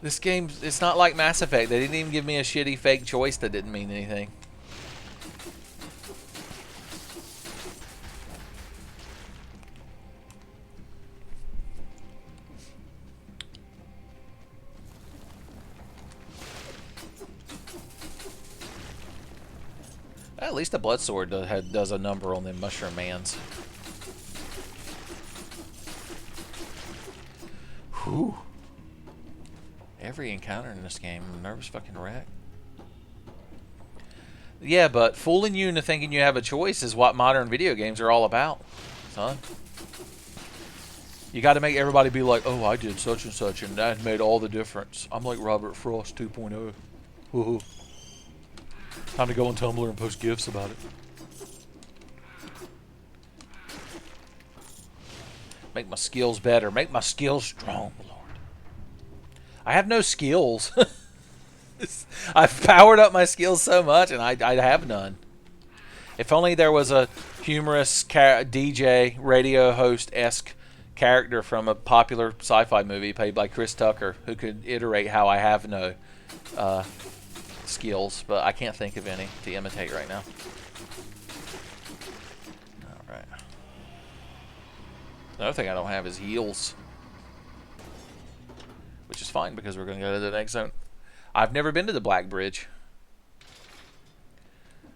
This game, it's not like Mass Effect. They didn't even give me a shitty fake choice that didn't mean anything. At least the blood sword does a number on them mushroom mans. Whew. Every encounter in this game, I'm a nervous fucking wreck. Yeah, but fooling you into thinking you have a choice is what modern video games are all about, son. You got to make everybody be like, oh, I did such and such, and that made all the difference. I'm like Robert Frost 2.0. Woohoo. Time to go on Tumblr and post GIFs about it. Make my skills better. Make my skills strong, Lord. I have no skills. I've powered up my skills so much, and I have none. If only there was a humorous DJ, radio host-esque character from a popular sci-fi movie played by Chris Tucker who could iterate how I have no skills, but I can't think of any to imitate right now. Alright. Another thing I don't have is heals. Which is fine because we're going to go to the next zone. I've never been to the Black Bridge.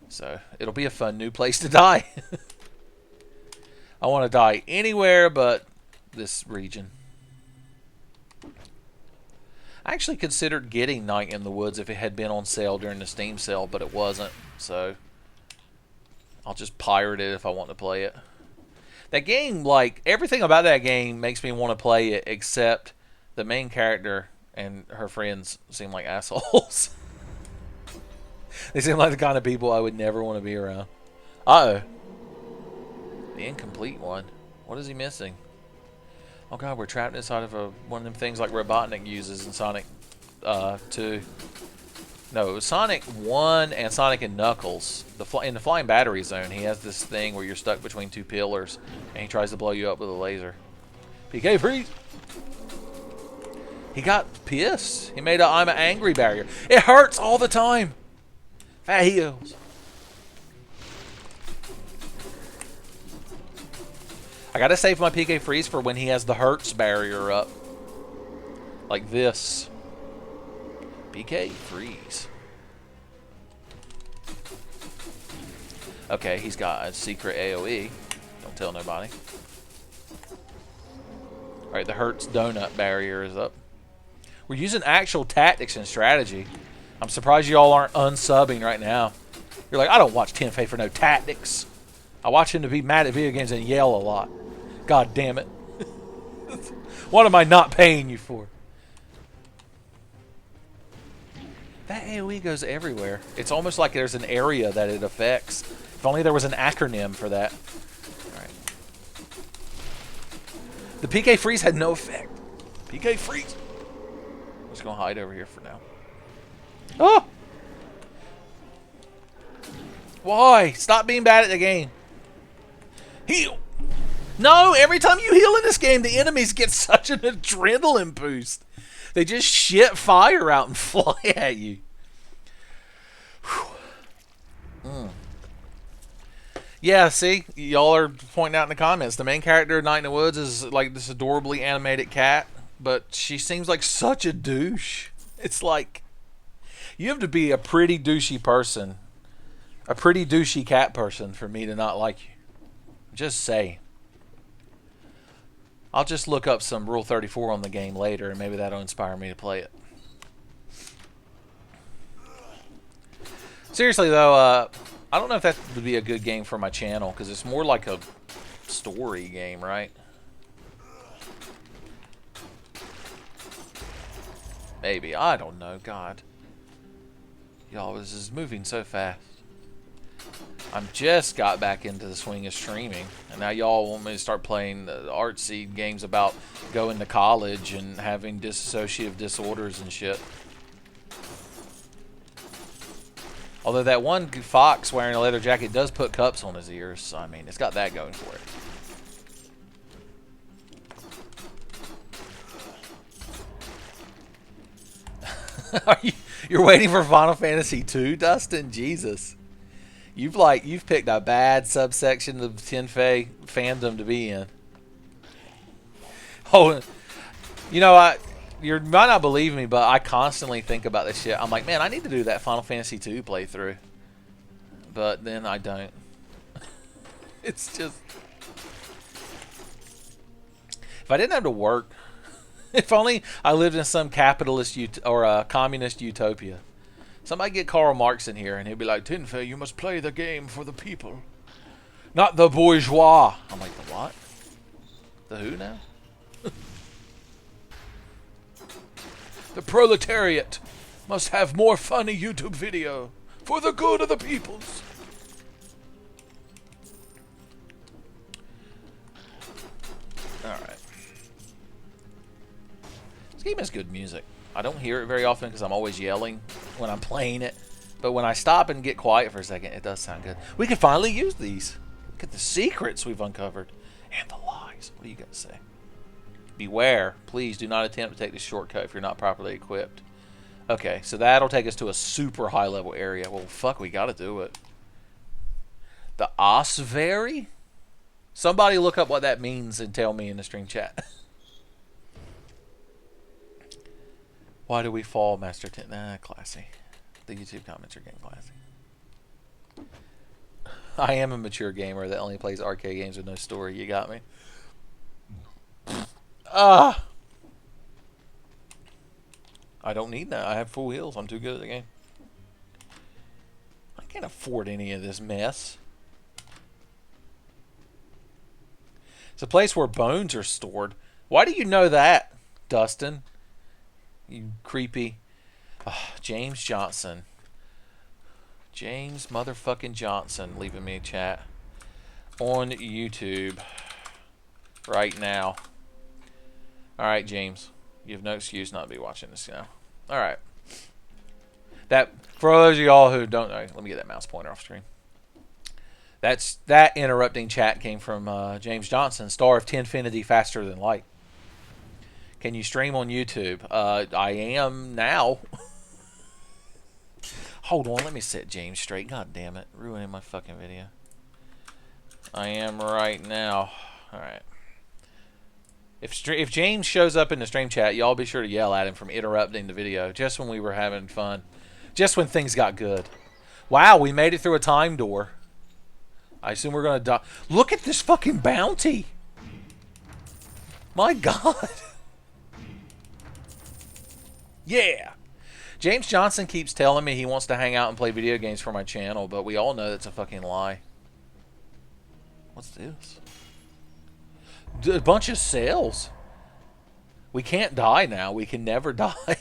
So, it'll be a fun new place to die. I want to die anywhere but this region. I actually considered getting Night in the Woods if it had been on sale during the Steam sale, but it wasn't. So, I'll just pirate it if I want to play it. That game, like, everything about that game makes me want to play it except the main character and her friends seem like assholes. They seem like the kind of people I would never want to be around. Uh-oh. The incomplete one. What is he missing? Oh god, we're trapped inside of one of them things like Robotnik uses in Sonic 2. No, it was Sonic 1 and Sonic and Knuckles. In the Flying Battery Zone, he has this thing where you're stuck between two pillars, and he tries to blow you up with a laser. PK freeze! He got pissed. He made a I'm an angry barrier. It hurts all the time! Fat heels. I gotta save my PK freeze for when he has the hurts barrier up. Like this. PK freeze. Okay, he's got a secret AoE. Don't tell nobody. Alright, the Hertz donut barrier is up. We're using actual tactics and strategy. I'm surprised y'all aren't unsubbing right now. You're like, I don't watch Tenfey for no tactics. I watch him to be mad at video games and yell a lot. God damn it. What am I not paying you for? That AoE goes everywhere. It's almost like there's an area that it affects. If only there was an acronym for that. Alright. The PK freeze had no effect. PK freeze. I'm just going to hide over here for now. Oh! Why? Stop being bad at the game. Heal! No, every time you heal in this game, the enemies get such an adrenaline boost. They just shit fire out and fly at you. Yeah, see? Y'all are pointing out in the comments. The main character of Night in the Woods is like this adorably animated cat, but she seems like such a douche. It's like, you have to be a pretty douchey person. A pretty douchey cat person for me to not like you. Just saying. I'll just look up some Rule 34 on the game later, and maybe that'll inspire me to play it. Seriously, though, I don't know if that would be a good game for my channel, because it's more like a story game, right? Maybe. I don't know. God. Y'all, this is moving so fast. I'm just got back into the swing of streaming, and now y'all want me to start playing the artsy games about going to college and having dissociative disorders and shit. Although that one fox wearing a leather jacket does put cups on his ears, so I mean, it's got that going for it. You're waiting for Final Fantasy II, Dustin? Jesus. You've picked a bad subsection of Tenfey fandom to be in. Oh, you know, you might not believe me, but I constantly think about this shit. I'm like, man, I need to do that Final Fantasy II playthrough. But then I don't. It's just... If I didn't have to work... If only I lived in some capitalist or a communist utopia. Somebody get Karl Marx in here, and he'd be like, Tenfey, you must play the game for the people. Not the bourgeois. I'm like, the what? The who now? The proletariat must have more funny YouTube video for the good of the peoples. Alright. This game has good music. I don't hear it very often because I'm always yelling when I'm playing it. But when I stop and get quiet for a second, it does sound good. We can finally use these. Look at the secrets we've uncovered. And the lies. What do you got to say? Beware. Please do not attempt to take this shortcut if you're not properly equipped. Okay, so that'll take us to a super high level area. Well, fuck, we got to do it. The Osvary? Somebody look up what that means and tell me in the stream chat. Why do we fall, Master Ten? Nah, classy. The YouTube comments are getting classy. I am a mature gamer that only plays arcade games with no story. You got me? Ah! I don't need that. I have full heals. I'm too good at the game. I can't afford any of this mess. It's a place where bones are stored. Why do you know that, Dustin? You creepy. James Johnson. James motherfucking Johnson leaving me a chat. on YouTube right now. Alright, James. You have no excuse not to be watching this now. Alright. That, for those of y'all who don't know, let me get that mouse pointer off screen. That interrupting chat came from James Johnson, star of Tenfey Faster Than Light. Can you stream on YouTube? I am now. Hold on, let me set James straight. God damn it, ruining my fucking video. I am right now. Alright. If James shows up in the stream chat, y'all be sure to yell at him from interrupting the video just when we were having fun. Just when things got good. Wow, we made it through a time door. I assume we're going to die. Look at this fucking bounty. My God. Yeah. James Johnson keeps telling me he wants to hang out and play video games for my channel, but we all know that's a fucking lie. What's this? A bunch of cells. We can't die now. We can never die.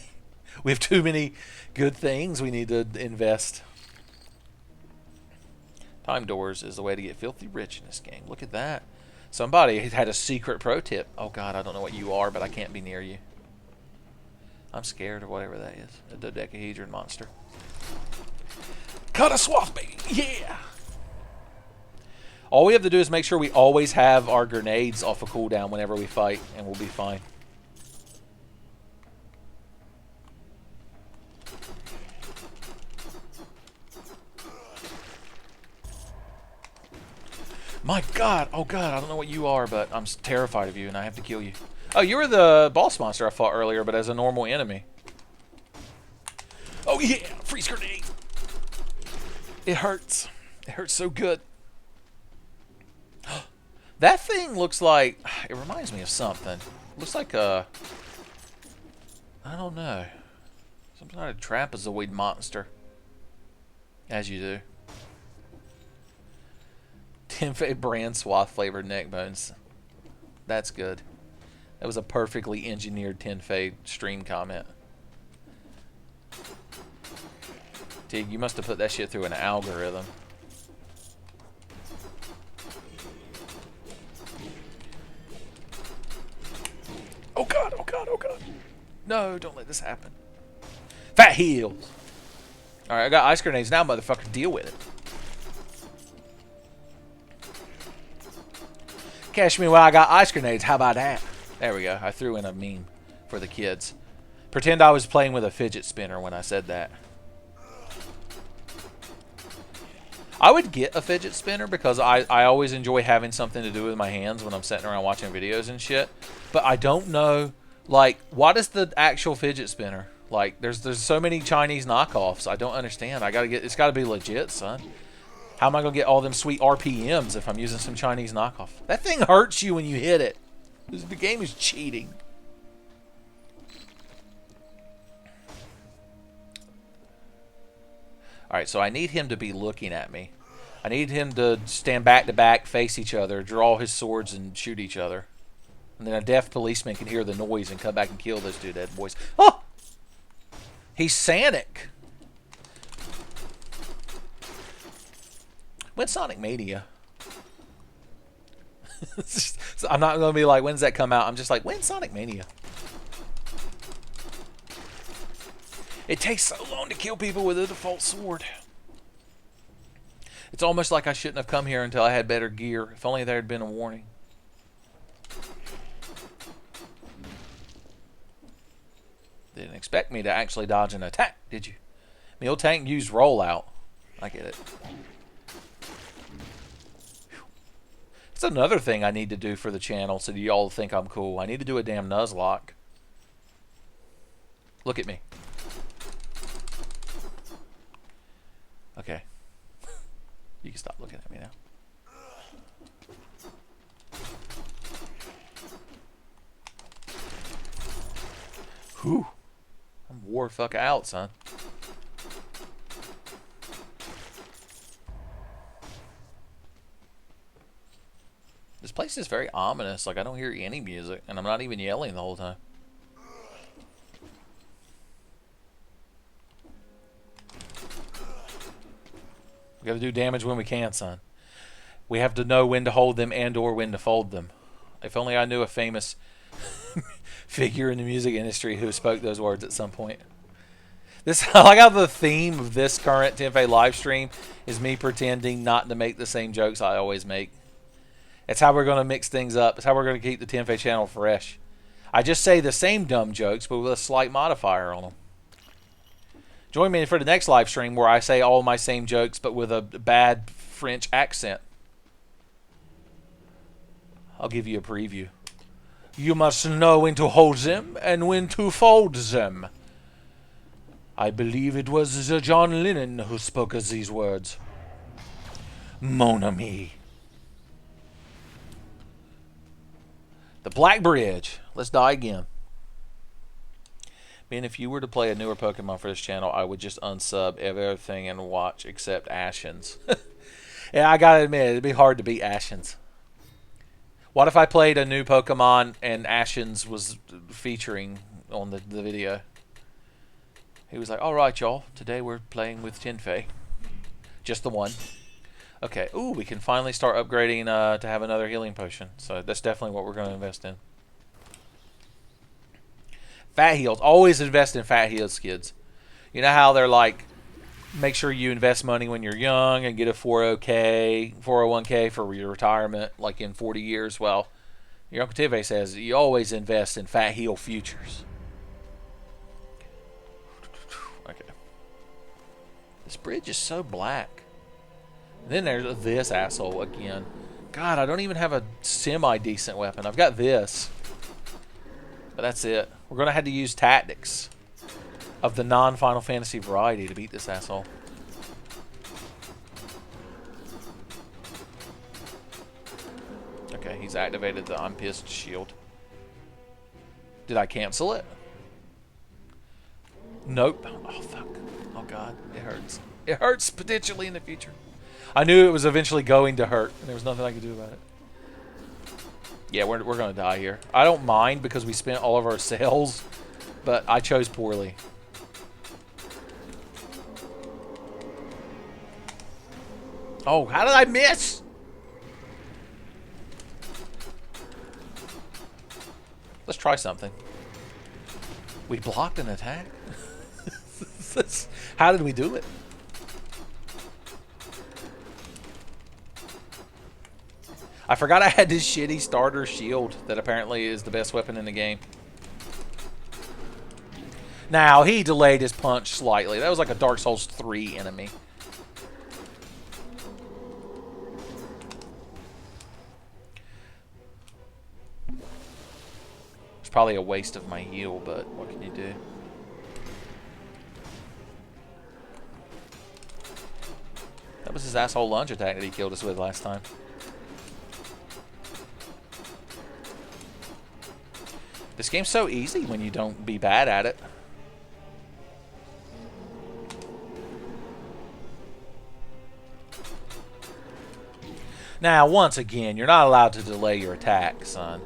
We have too many good things we need to invest. Time doors is the way to get filthy rich in this game. Look at that. Somebody had a secret pro tip. Oh God, I don't know what you are, but I can't be near you. I'm scared of whatever that is. A dodecahedron monster. Cut a swath, baby. Yeah. All we have to do is make sure we always have our grenades off a cooldown whenever we fight, and we'll be fine. My God. Oh God, I don't know what you are, but I'm terrified of you, and I have to kill you. Oh, you were the boss monster I fought earlier, but as a normal enemy. Oh yeah, freeze grenade. It hurts. It hurts so good. That thing looks like... It reminds me of something. It looks like a... I don't know. Some kind of trapezoid monster. As you do. Tenfey brand swath flavored neck bones. That's good. That was a perfectly engineered Tenfey stream comment. Tig, you must have put that shit through an algorithm. Oh God, oh God, oh God. No, don't let this happen. Fat heels. Alright, I got ice grenades now, motherfucker. Deal with it. Catch me while I got ice grenades. How about that? There we go. I threw in a meme for the kids. Pretend I was playing with a fidget spinner when I said that. I would get a fidget spinner because I always enjoy having something to do with my hands when I'm sitting around watching videos and shit. But I don't know, like, what is the actual fidget spinner? Like, there's so many Chinese knockoffs. I don't understand. It's got to be legit, son. How am I going to get all them sweet RPMs if I'm using some Chinese knockoff? That thing hurts you when you hit it. The game is cheating. Alright, so I need him to be looking at me. I need him to stand back to back, face each other, draw his swords, and shoot each other. And then a deaf policeman can hear the noise and come back and kill those two dead boys. Oh! He's Sonic. When's Sonic Mania? I'm not going to be like, when's that come out? I'm just like, when's Sonic Mania? It takes so long to kill people with a default sword. It's almost like I shouldn't have come here until I had better gear. If only there had been a warning. Didn't expect me to actually dodge an attack, did you? Meal tank used rollout. I get it. It's another thing I need to do for the channel so y'all think I'm cool. I need to do a damn Nuzlocke. Look at me. Okay. You can stop looking at me now. Whew. I'm wore fuck out, son. This place is very ominous. Like, I don't hear any music, and I'm not even yelling the whole time. We gotta do damage when we can, son. We have to know when to hold them and or when to fold them. If only I knew a famous figure in the music industry who spoke those words at some point. I like how the theme of this current Tenfey live stream is me pretending not to make the same jokes I always make. It's how we're going to mix things up. It's how we're going to keep the Tenfey channel fresh. I just say the same dumb jokes, but with a slight modifier on them. Join me for the next live stream where I say all my same jokes, but with a bad French accent. I'll give you a preview. You must know when to hold them and when to fold them. I believe it was John Lennon who spoke us these words. Mon ami. The Black Bridge. Let's die again. Man, if you were to play a newer Pokemon for this channel, I would just unsub everything and watch except Ashens. Yeah, I gotta admit, it'd be hard to beat Ashens. What if I played a new Pokemon and Ashens was featuring on the video? He was like, alright y'all, today we're playing with Tenfey. Just the one. Okay, ooh, we can finally start upgrading to have another healing potion. So that's definitely what we're going to invest in. Fat heals. Always invest in fat heals, kids. You know how they're like, make sure you invest money when you're young and get a 401k for your retirement, like in 40 years. Well, your Uncle Tenfey says you always invest in fat heal futures. Okay. This bridge is so black. Then there's this asshole again. God, I don't even have a semi-decent weapon. I've got this. But that's it. We're going to have to use tactics of the non-Final Fantasy variety to beat this asshole. Okay, he's activated the I'm Pissed shield. Did I cancel it? Nope. Oh, fuck. Oh, God. It hurts. It hurts potentially in the future. I knew it was eventually going to hurt, and there was nothing I could do about it. Yeah, we're going to die here. I don't mind because we spent all of our cells, but I chose poorly. Oh, how did I miss? Let's try something. We blocked an attack? How did we do it? I forgot I had this shitty starter shield that apparently is the best weapon in the game. Now, he delayed his punch slightly. That was like a Dark Souls 3 enemy. It's probably a waste of my heal, but what can you do? That was his asshole lunge attack that he killed us with last time. This game's so easy when you don't be bad at it. Now, once again, you're not allowed to delay your attack, son.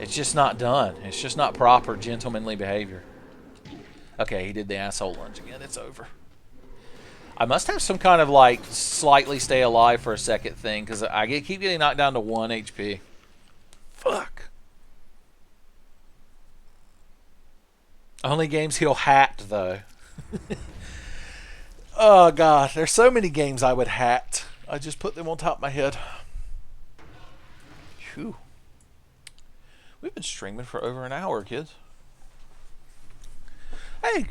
It's just not done. It's just not proper gentlemanly behavior. Okay, he did the asshole lunge again. It's over. I must have some kind of, like, slightly stay alive for a second thing, because I keep getting knocked down to 1 HP. Fuck. Only games he'll hat, though. Oh, God. There's so many games I would hat. I just put them on top of my head. Phew. We've been streaming for over an hour, kids. Hey,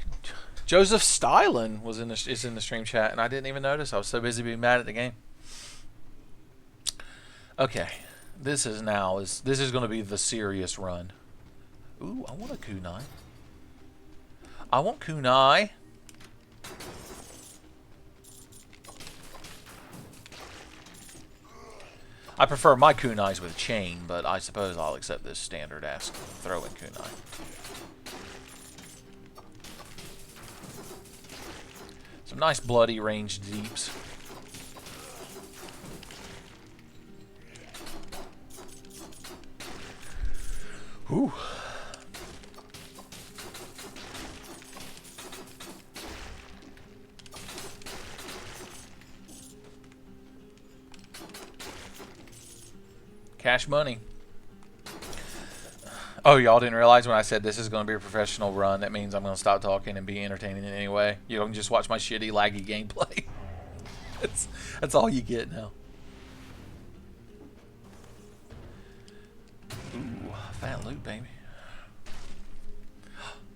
Joseph Stylen is in the stream chat, and I didn't even notice. I was so busy being mad at the game. Okay. This is going to be the serious run. Ooh, I want a kunai. I want kunai. I prefer my kunais with chain, but I suppose I'll accept this standard-ass throwing kunai. Some nice bloody ranged deeps. Ooh. Cash money. Oh, y'all didn't realize when I said this is going to be a professional run, that means I'm going to stop talking and be entertaining in any way. You don't just watch my shitty, laggy gameplay. That's all you get now. Ooh, fat loot, baby.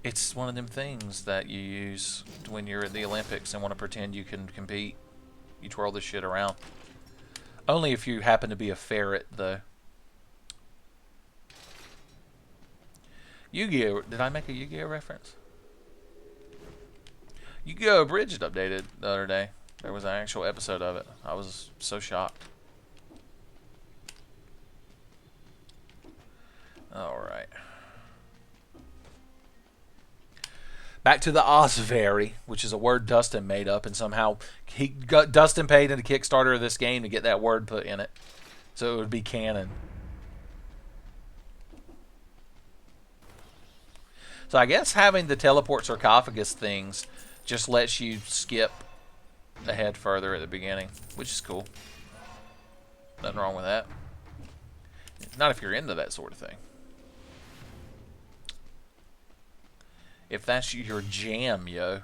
It's one of them things that you use when you're at the Olympics and want to pretend you can compete. You twirl this shit around. Only if you happen to be a ferret, though. Yu-Gi-Oh! Did I make a Yu-Gi-Oh! Reference? Yu-Gi-Oh! Abridged updated the other day. There was an actual episode of it. I was so shocked. Alright. Back to the Osvary, which is a word Dustin made up, and somehow Dustin paid in the Kickstarter of this game to get that word put in it. So it would be canon. So I guess having the teleport sarcophagus things just lets you skip ahead further at the beginning, which is cool. Nothing wrong with that. Not if you're into that sort of thing. If that's your jam, yo,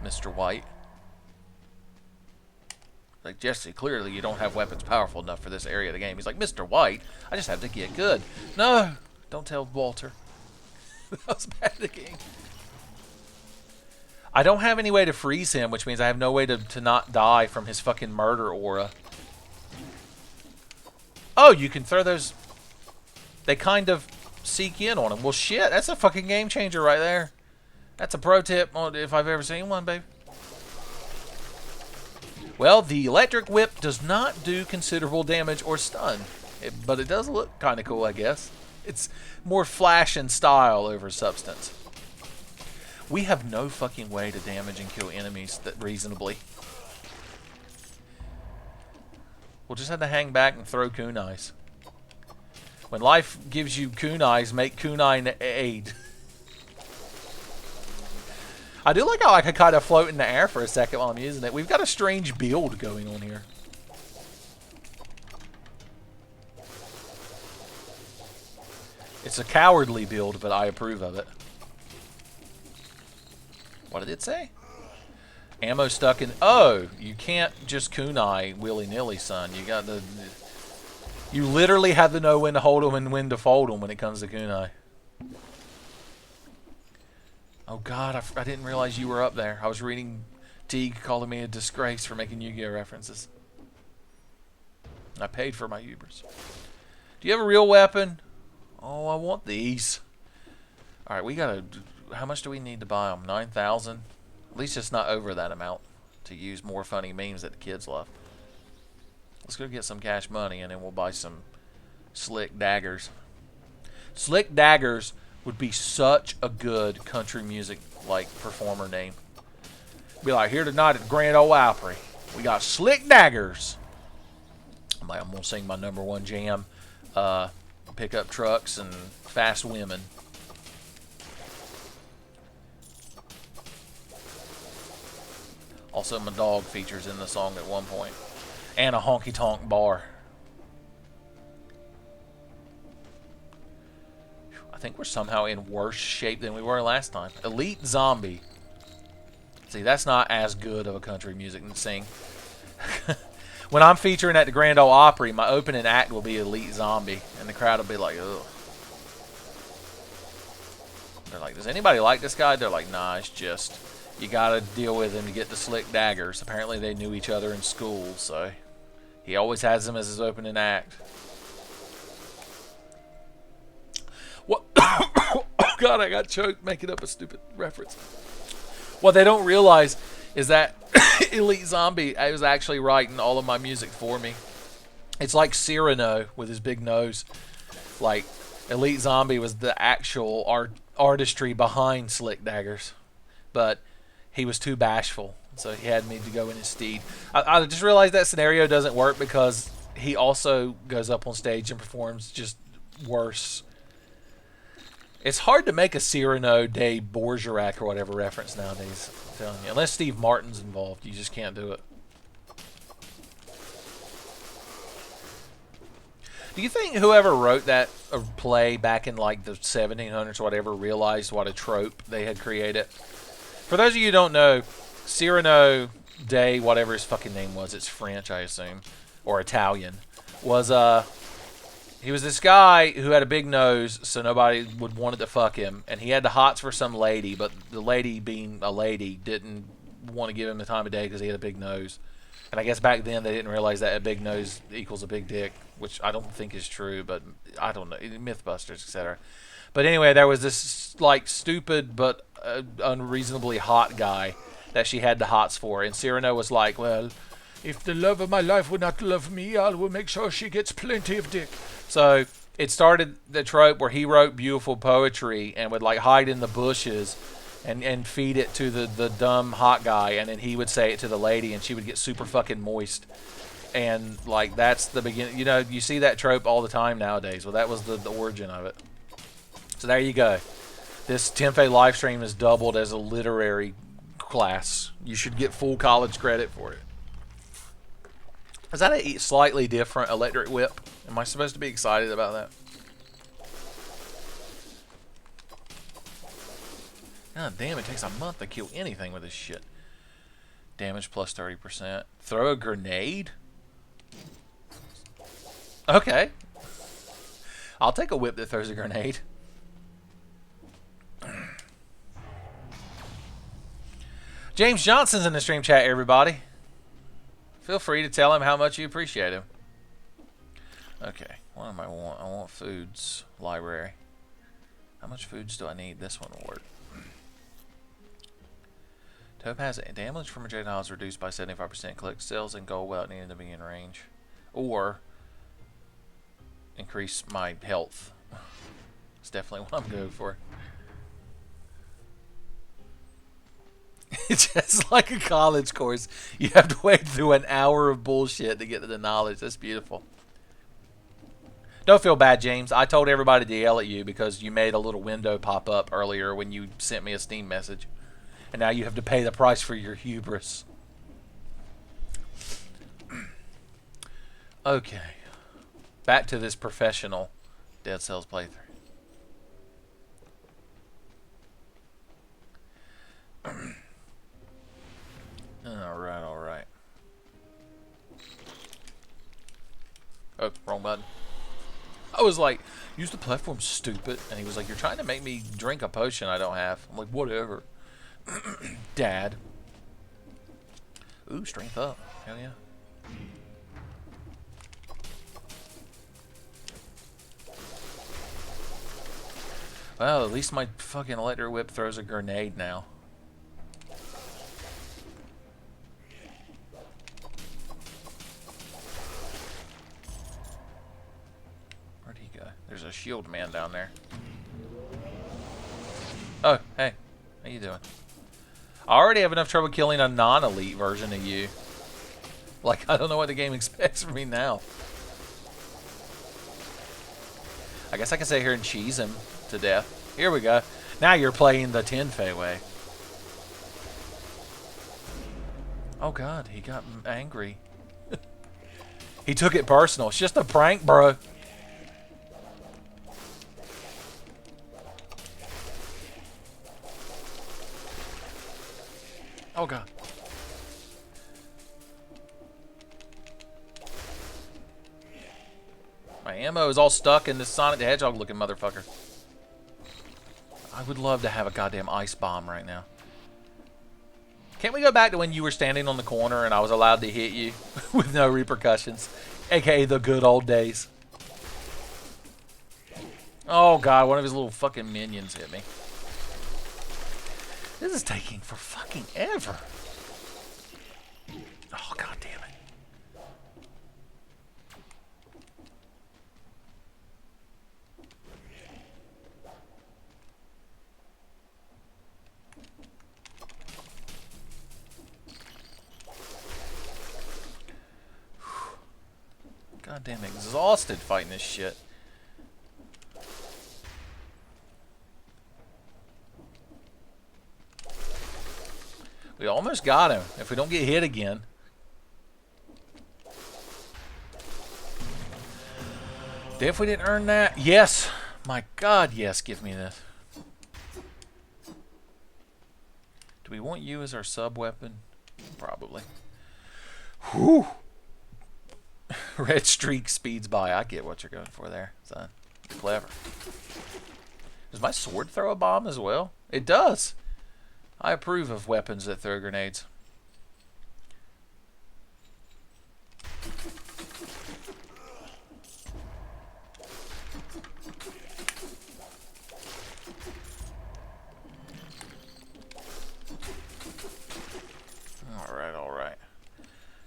Mr. White. Like, Jesse, clearly you don't have weapons powerful enough for this area of the game. He's like, Mr. White, I just have to get good. No, don't tell Walter. That was bad again. I don't have any way to freeze him, which means I have no way to not die from his fucking murder aura. Oh, you can throw those... They kind of seek in on him. Well, shit, that's a fucking game changer right there. That's a pro tip if I've ever seen one, babe. Well, the electric whip does not do considerable damage or stun. But it does look kind of cool, I guess. It's more flash and style over substance. We have no fucking way to damage and kill enemies that reasonably. We'll just have to hang back and throw kunais. When life gives you kunais, make kunai aid. I do like how I can kind of float in the air for a second while I'm using it. We've got a strange build going on here. It's a cowardly build, but I approve of it. What did it say? Ammo stuck in... Oh, you can't just kunai willy-nilly, son. You got to... You literally have to know when to hold them and when to fold them when it comes to kunai. Oh, God, I didn't realize you were up there. I was reading Teague calling me a disgrace for making Yu-Gi-Oh! References. I paid for my Ubers. Do you have a real weapon? Oh, I want these. Alright, we gotta... How much do we need to buy them? 9,000? At least it's not over that amount to use more funny memes that the kids love. Let's go get some cash money and then we'll buy some Slick Daggers. Slick Daggers would be such a good country music like performer name. Be like, here tonight at the Grand Ole Opry, we got Slick Daggers. I'm gonna sing my #1 jam. Pickup trucks and fast women. Also, my dog features in the song at one point. And a honky-tonk bar. I think we're somehow in worse shape than we were last time. Elite Zombie. See, that's not as good of a country music to sing. When I'm featuring at the Grand Ole Opry, my opening act will be Elite Zombie. And the crowd will be like, ugh. They're like, does anybody like this guy? They're like, nah, it's just... You gotta deal with him to get the Slick Daggers. Apparently they knew each other in school, so... He always has them as his opening act. What? Oh, God, I got choked making up a stupid reference. What they don't realize is that Elite Zombie was actually writing all of my music for me. It's like Cyrano with his big nose. Like, Elite Zombie was the actual artistry behind Slick Daggers. But he was too bashful, so he had me to go in his stead. I just realized that scenario doesn't work because he also goes up on stage and performs just worse. It's hard to make a Cyrano de Bergerac or whatever reference nowadays. I'm telling you. Unless Steve Martin's involved, you just can't do it. Do you think whoever wrote that play back in like the 1700s or whatever realized what a trope they had created? For those of you who don't know, Cyrano de whatever his fucking name was, it's French, I assume, or Italian, was he was this guy who had a big nose, so nobody would want to fuck him, and he had the hots for some lady, but the lady, being a lady, didn't want to give him the time of day because he had a big nose. And I guess back then they didn't realize that a big nose equals a big dick, which I don't think is true, but I don't know, Mythbusters, etc. But anyway, there was this like stupid but unreasonably hot guy that she had the hots for, and Cyrano was like, well, if the love of my life would not love me, I will make sure she gets plenty of dick. So it started the trope where he wrote beautiful poetry and would like hide in the bushes and feed it to the dumb hot guy, and then he would say it to the lady, and she would get super fucking moist. And like that's the beginning. You know, you see that trope all the time nowadays. Well, that was the origin of it. So there you go. This Tenfey live stream is doubled as a literary class. You should get full college credit for it. Is that a slightly different electric whip? Am I supposed to be excited about that? God damn, it takes a month to kill anything with this shit. Damage plus 30%. Throw a grenade? Okay. I'll take a whip that throws a grenade. James Johnson's in the stream chat, everybody. Feel free to tell him how much you appreciate him. Okay, what do I want? I want foods. Library. How much foods do I need? This one will work. Topaz damage from projectile is reduced by 75%. Collect cells and gold without needing to be in range. Or increase my health. It's definitely what I'm going for. It's just like a college course. You have to wade through an hour of bullshit to get to the knowledge. That's beautiful. Don't feel bad, James. I told everybody to yell at you because you made a little window pop up earlier when you sent me a Steam message. And now you have to pay the price for your hubris. Okay. Back to this professional Dead Cells playthrough. Alright, alright. Oh, wrong button. I was like, use the platform, stupid. And he was like, you're trying to make me drink a potion I don't have. I'm like, whatever. Dad. Ooh, strength up. Hell yeah. Well, at least my fucking electric whip throws a grenade now. Where'd he go? There's a shield man down there. Oh, hey. How you doing? I already have enough trouble killing a non-elite version of you. Like, I don't know what the game expects from me now. I guess I can sit here and cheese him to death. Here we go. Now you're playing the Tenfey way. Oh god, he got angry. He took it personal. It's just a prank, bro. Oh god. My ammo is all stuck in this Sonic the Hedgehog looking motherfucker. I would love to have a goddamn ice bomb right now. Can't we go back to when you were standing on the corner and I was allowed to hit you with no repercussions? AKA the good old days. Oh god, one of his little fucking minions hit me. This is taking for fucking ever. Oh, god damn it. Goddamn exhausted fighting this shit. We almost got him. If we don't get hit again. If we didn't earn that, yes. My God, yes. Give me this. Do we want you as our sub weapon? Probably. Whew. Red streak speeds by. I get what you're going for there, son. You're clever. Does my sword throw a bomb as well? It does. I approve of weapons that throw grenades. Alright, alright.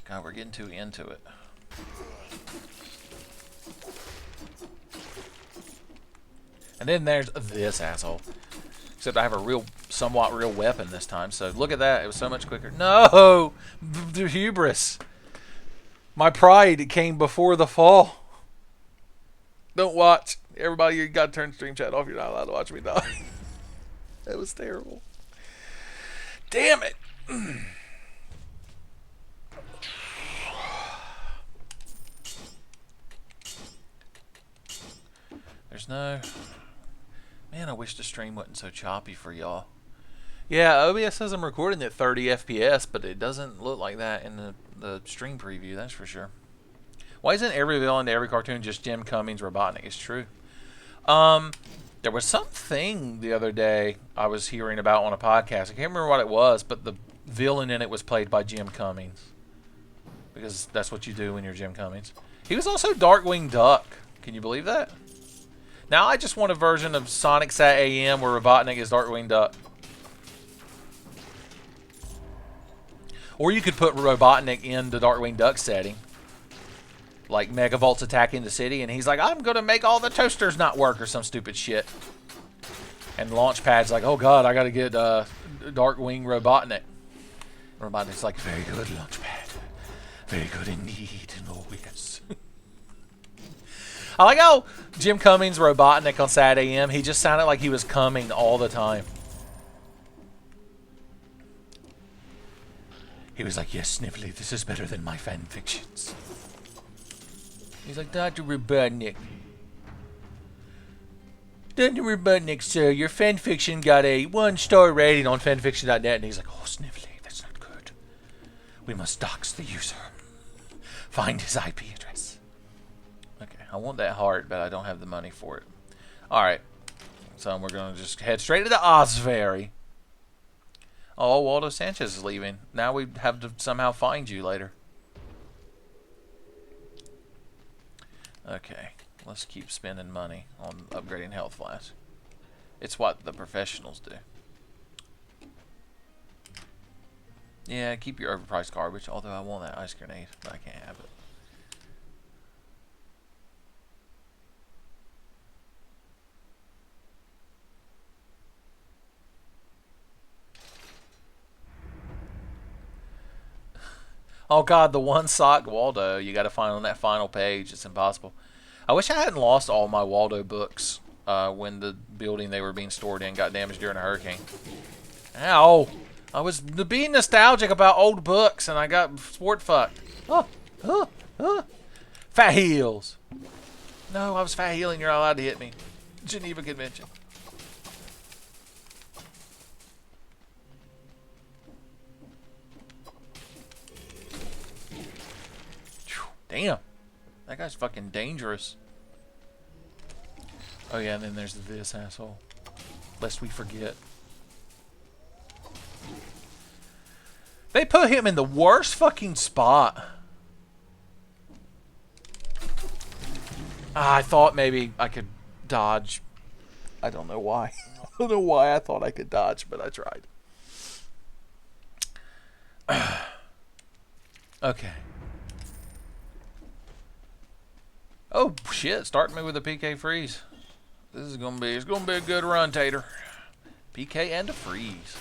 God, we're getting too into it. And then there's this asshole. Except I have a somewhat real weapon this time. So look at that. It was so much quicker. No! The hubris. My pride came before the fall. Don't watch. Everybody, you got to turn stream chat off. You're not allowed to watch me die. That was terrible. Damn it. There's no... Man, I wish the stream wasn't so choppy for y'all. Yeah, OBS says I'm recording at 30 FPS, but it doesn't look like that in the stream preview, that's for sure. Why isn't every villain to every cartoon just Jim Cummings Robotnik? It's true. There was something the other day I was hearing about on a podcast. I can't remember what it was, but the villain in it was played by Jim Cummings. Because that's what you do when you're Jim Cummings. He was also Darkwing Duck. Can you believe that? Now I just want a version of Sonic Sat AM where Robotnik is Darkwing Duck. Or you could put Robotnik in the Darkwing Duck setting. Like Megavolt's attacking the city and he's like, I'm going to make all the toasters not work or some stupid shit. And Launchpad's like, oh god, I got to get Darkwing Robotnik. Robotnik's like, very good, Launchpad. Very good indeed. Oh, yes. I like how Jim Cummings Robotnik on Saturday AM, he just sounded like he was coming all the time. He was like, yes, Sniffly, this is better than my fan fictions. He's like, Dr. Robotnik. Dr. Robotnik, sir, your fan fiction got a 1-star rating on fanfiction.net. And he's like, oh, Sniffly, that's not good. We must dox the user. Find his IP address. Okay, I want that heart, but I don't have the money for it. Alright. So we're going to just head straight to the Osvary. Oh, Waldo Sanchez is leaving. Now we have to somehow find you later. Okay, let's keep spending money on upgrading health flask. It's what the professionals do. Yeah, keep your overpriced garbage, although I want that ice grenade, but I can't have it. Oh god, the one sock Waldo you gotta find on that final page. It's impossible. I wish I hadn't lost all my Waldo books when the building they were being stored in got damaged during a hurricane. Ow! I was being nostalgic about old books and I got sport fucked. Fat heels! No, I was fat heeling. You're not allowed to hit me. Geneva Convention. Damn. That guy's fucking dangerous. Oh yeah, and then there's this asshole. Lest we forget. They put him in the worst fucking spot. I thought maybe I could dodge. I don't know why. I don't know why I thought I could dodge, but I tried. Okay. Oh shit, start me with a PK freeze. This is gonna be, it's gonna be a good run, Tater. PK and a freeze.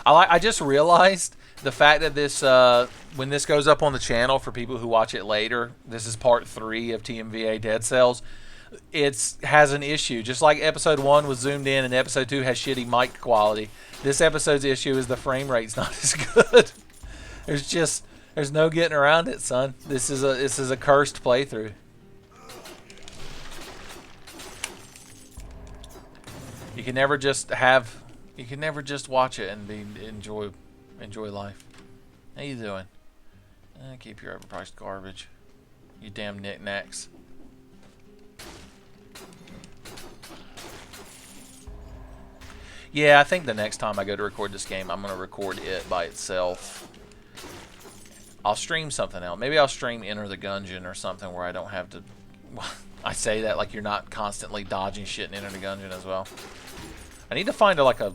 Alright. I just realized the fact that this when this goes up on the channel for people who watch it later, this is part 3 of TMVA Dead Cells. It has an issue. Just like episode 1 was zoomed in and episode 2 has shitty mic quality. This episode's issue is the frame rate's not as good. There's no getting around it, son. This is a cursed playthrough. You can never just watch it and enjoy life. How you doing? Keep your overpriced garbage. You damn knickknacks. Yeah, I think the next time I go to record this game, I'm going to record it by itself. I'll stream something else. Maybe I'll stream Enter the Gungeon or something where I don't have to... I say that like you're not constantly dodging shit in Enter the Gungeon as well. I need to find like a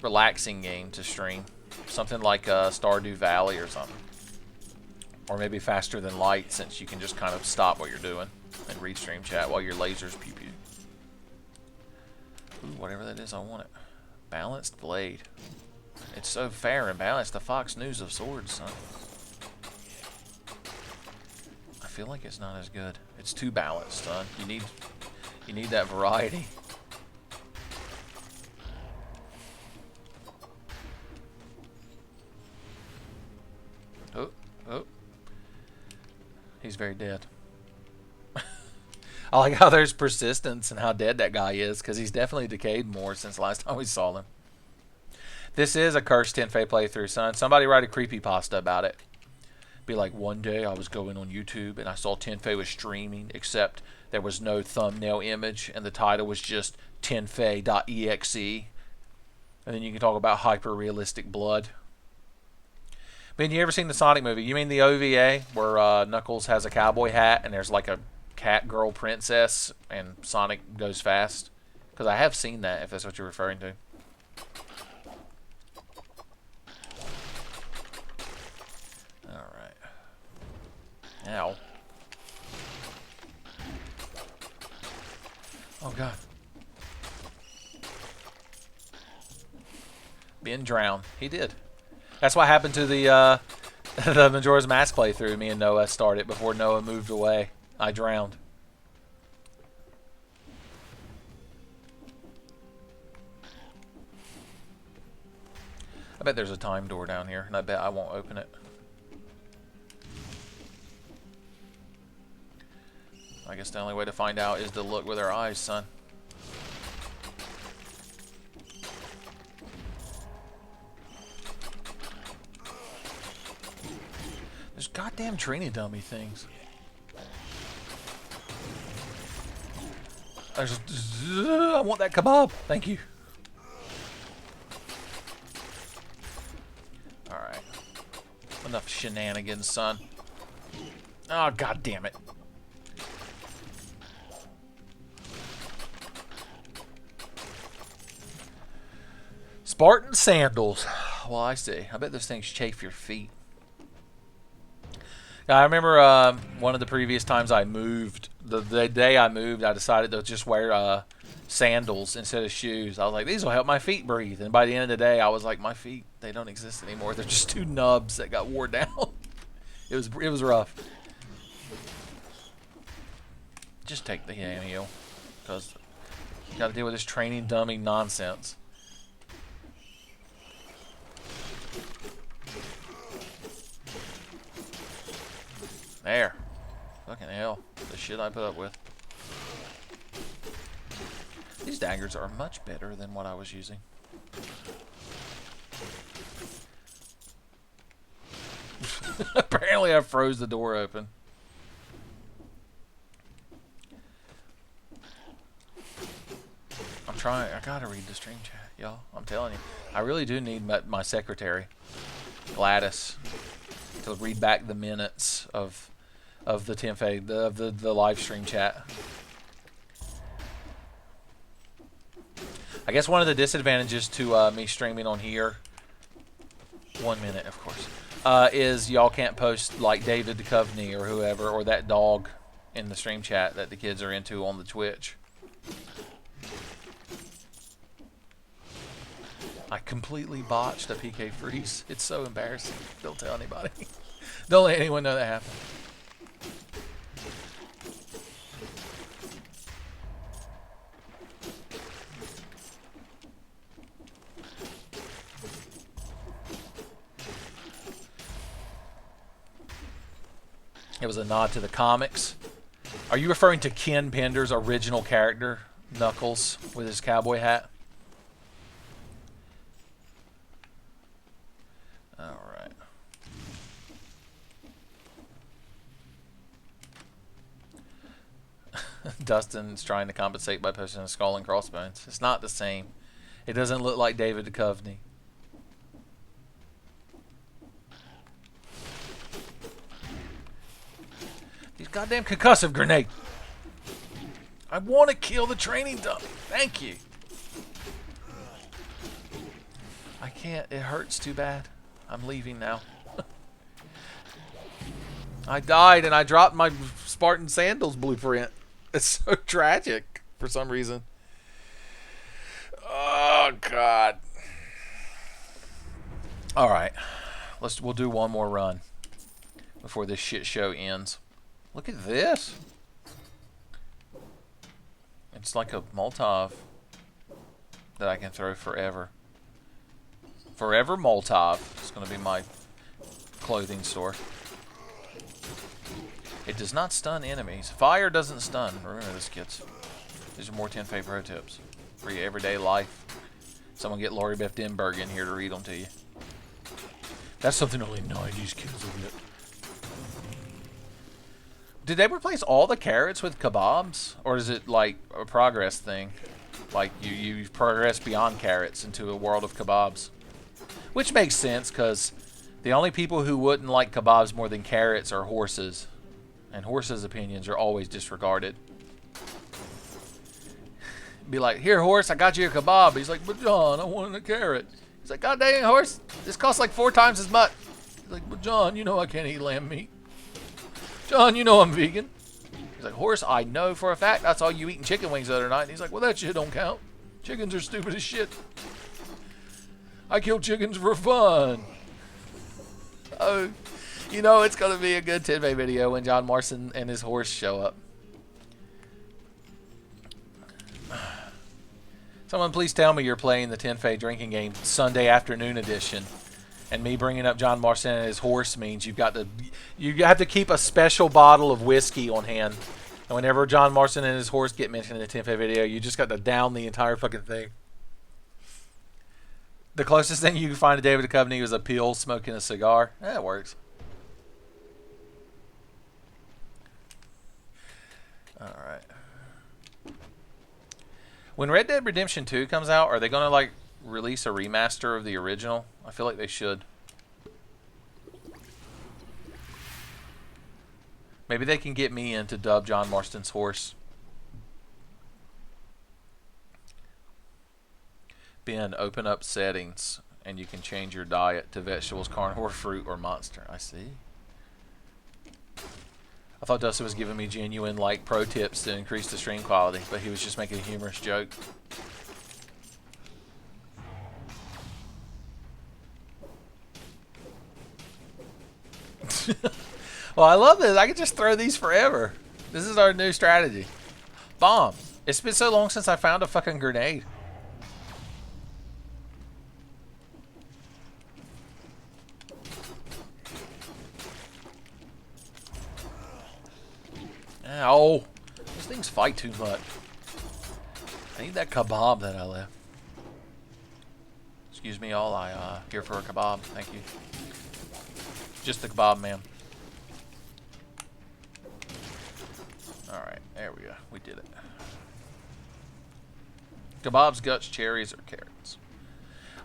relaxing game to stream. Something like Stardew Valley or something. Or maybe Faster Than Light, since you can just kind of stop what you're doing and read stream chat while your lasers pew pew. Ooh, whatever that is, I want it. Balanced blade. It's so fair and balanced. The Fox News of swords, son. I feel like it's not as good. It's too balanced, son. You need that variety. Oh. He's very dead. I like how there's persistence and how dead that guy is, because he's definitely decayed more since last time we saw him. This is a cursed Tenfey playthrough, son. Somebody write a creepypasta about it. Be like, one day I was going on YouTube and I saw Tenfey was streaming, except there was no thumbnail image and the title was just tenfey.exe. And then you can talk about hyper-realistic blood. Ben, you ever seen the Sonic movie? You mean the OVA where Knuckles has a cowboy hat and there's like a cat girl princess and Sonic goes fast? Because I have seen that, if that's what you're referring to. Alright. Ow. Oh god. Ben drowned. He did. That's what happened to the the Majora's Mask playthrough me and Noah started before Noah moved away. I drowned. I bet there's a time door down here, and I bet I won't open it. I guess the only way to find out is to look with our eyes, son. There's goddamn training dummy things. I want that kebab. Thank you. Alright. Enough shenanigans, son. Oh, god damn it. Spartan sandals. Well, I see. I bet those things chafe your feet. Now, I remember one of the previous times I moved, the day I moved, I decided to just wear sandals instead of shoes. I was like, these will help my feet breathe. And by the end of the day, I was like, my feet, they don't exist anymore. They're just two nubs that got wore down. It was rough. Just take the damn heel, because you got to deal with this training dummy nonsense. There. Fucking hell. The shit I put up with. These daggers are much better than what I was using. Apparently I froze the door open. I'm trying. I gotta read the stream chat, y'all. I'm telling you. I really do need my secretary, Gladys, to read back the minutes of the Tenfey, of the live stream chat. I guess one of the disadvantages to me streaming on here, 1 minute of course, is y'all can't post like David Duchovny or whoever, or that dog in the stream chat that the kids are into on the Twitch. I completely botched a PK freeze. It's so embarrassing. Don't tell anybody. Don't let anyone know that happened. It was a nod to the comics. Are you referring to Ken Pender's original character, Knuckles, with his cowboy hat? Alright. Dustin's trying to compensate by posting a skull and crossbones. It's not the same. It doesn't look like David Duchovny. These goddamn concussive grenades. I want to kill the training dummy. Thank you. I can't. It hurts too bad. I'm leaving now. I died and I dropped my Spartan Sandals blueprint. It's so tragic for some reason. Oh God. All right. We'll do one more run before this shit show ends. Look at this. It's like a Molotov that I can throw forever. Forever Molotov. It's going to be my clothing store. It does not stun enemies. Fire doesn't stun. Remember this, kids. These are more Tenfey pro tips for your everyday life. Someone get Laurie Beth Denberg in here to read them to you. That's something only 90s kids will get. Did they replace all the carrots with kebabs? Or is it like a progress thing? Like you progress beyond carrots into a world of kebabs. Which makes sense because the only people who wouldn't like kebabs more than carrots are horses. And horses' opinions are always disregarded. Be like, here horse, I got you a kebab. He's like, but John, I wanted a carrot. He's like, God dang horse, this costs like 4 times as much. He's like, but John, you know I can't eat lamb meat. John, you know I'm vegan. He's like, horse, I know for a fact that's all you eating chicken wings the other night. And he's like, well, that shit don't count. Chickens are stupid as shit. I kill chickens for fun. Oh, you know it's going to be a good Tenfey video when John Marston and his horse show up. Someone please tell me you're playing the Tenfey drinking game Sunday afternoon edition. And me bringing up John Marston and his horse means you have to keep a special bottle of whiskey on hand. And whenever John Marston and his horse get mentioned in the Tenfey video, you just got to down the entire fucking thing. The closest thing you can find to David Duchovny is a pill smoking a cigar. That works. Alright. When Red Dead Redemption 2 comes out, are they going to like release a remaster of the original? I feel like they should. Maybe they can get me in to dub John Marston's horse. Ben, open up settings and you can change your diet to vegetables, carnivore, fruit, or monster. I see. I thought Dustin was giving me genuine like pro tips to increase the stream quality, but he was just making a humorous joke. Well, I love this. I can just throw these forever. This is our new strategy. Bomb. It's been so long since I found a fucking grenade. Ow. These things fight too much. I need that kebab that I left. Excuse me all, I here for a kebab. Thank you. Just the kebab, ma'am. Alright, there we go. We did it. Kebabs, guts, cherries, or carrots.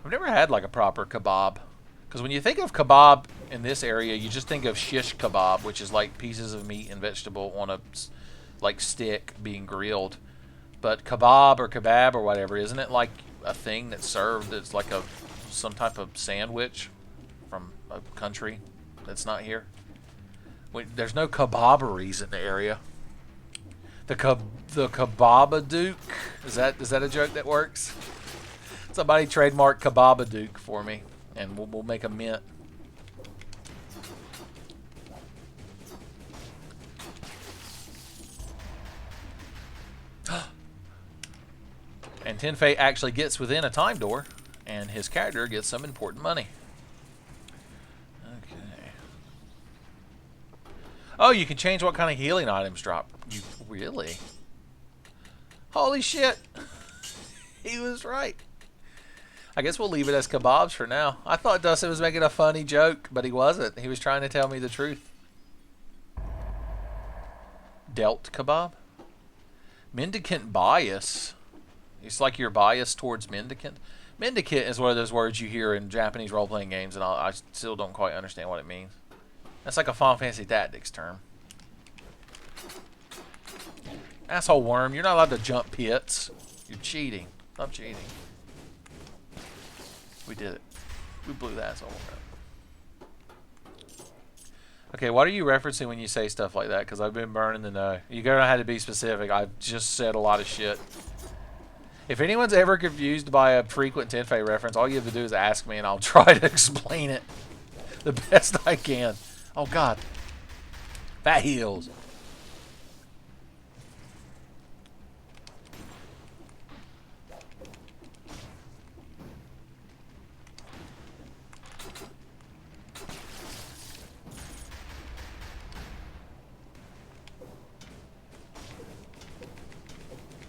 I've never had like a proper kebab. Because when you think of kebab in this area, you just think of shish kebab, which is like pieces of meat and vegetable on a like stick being grilled. But kebab or kebab or whatever, isn't it like a thing that's served? It's like some type of sandwich from a country that's not here. There's no kebaberies in the area. The Kebabadook, is that a joke that works? Somebody trademark Kebabadook for me, and we'll make a mint. And Tenfey actually gets within a time door, and his character gets some important money. Okay. Oh, you can change what kind of healing items drop. You really? Holy shit. He was right. I guess we'll leave it as kebabs for now. I thought Dustin was making a funny joke, but he wasn't. He was trying to tell me the truth. Dealt kebab? Mendicant bias. It's like you're biased towards mendicant. Mendicant is one of those words you hear in Japanese role-playing games, and I still don't quite understand what it means. That's like a Final Fantasy Tactics term. Asshole worm, you're not allowed to jump pits. You're cheating. Stop cheating. We did it. We blew the asshole up. Okay, what are you referencing when you say stuff like that? Because I've been burning the know. You're going to have to be specific. I've just said a lot of shit. If anyone's ever confused by a frequent Tenfey reference, all you have to do is ask me and I'll try to explain it the best I can. Oh, God. Fat heels.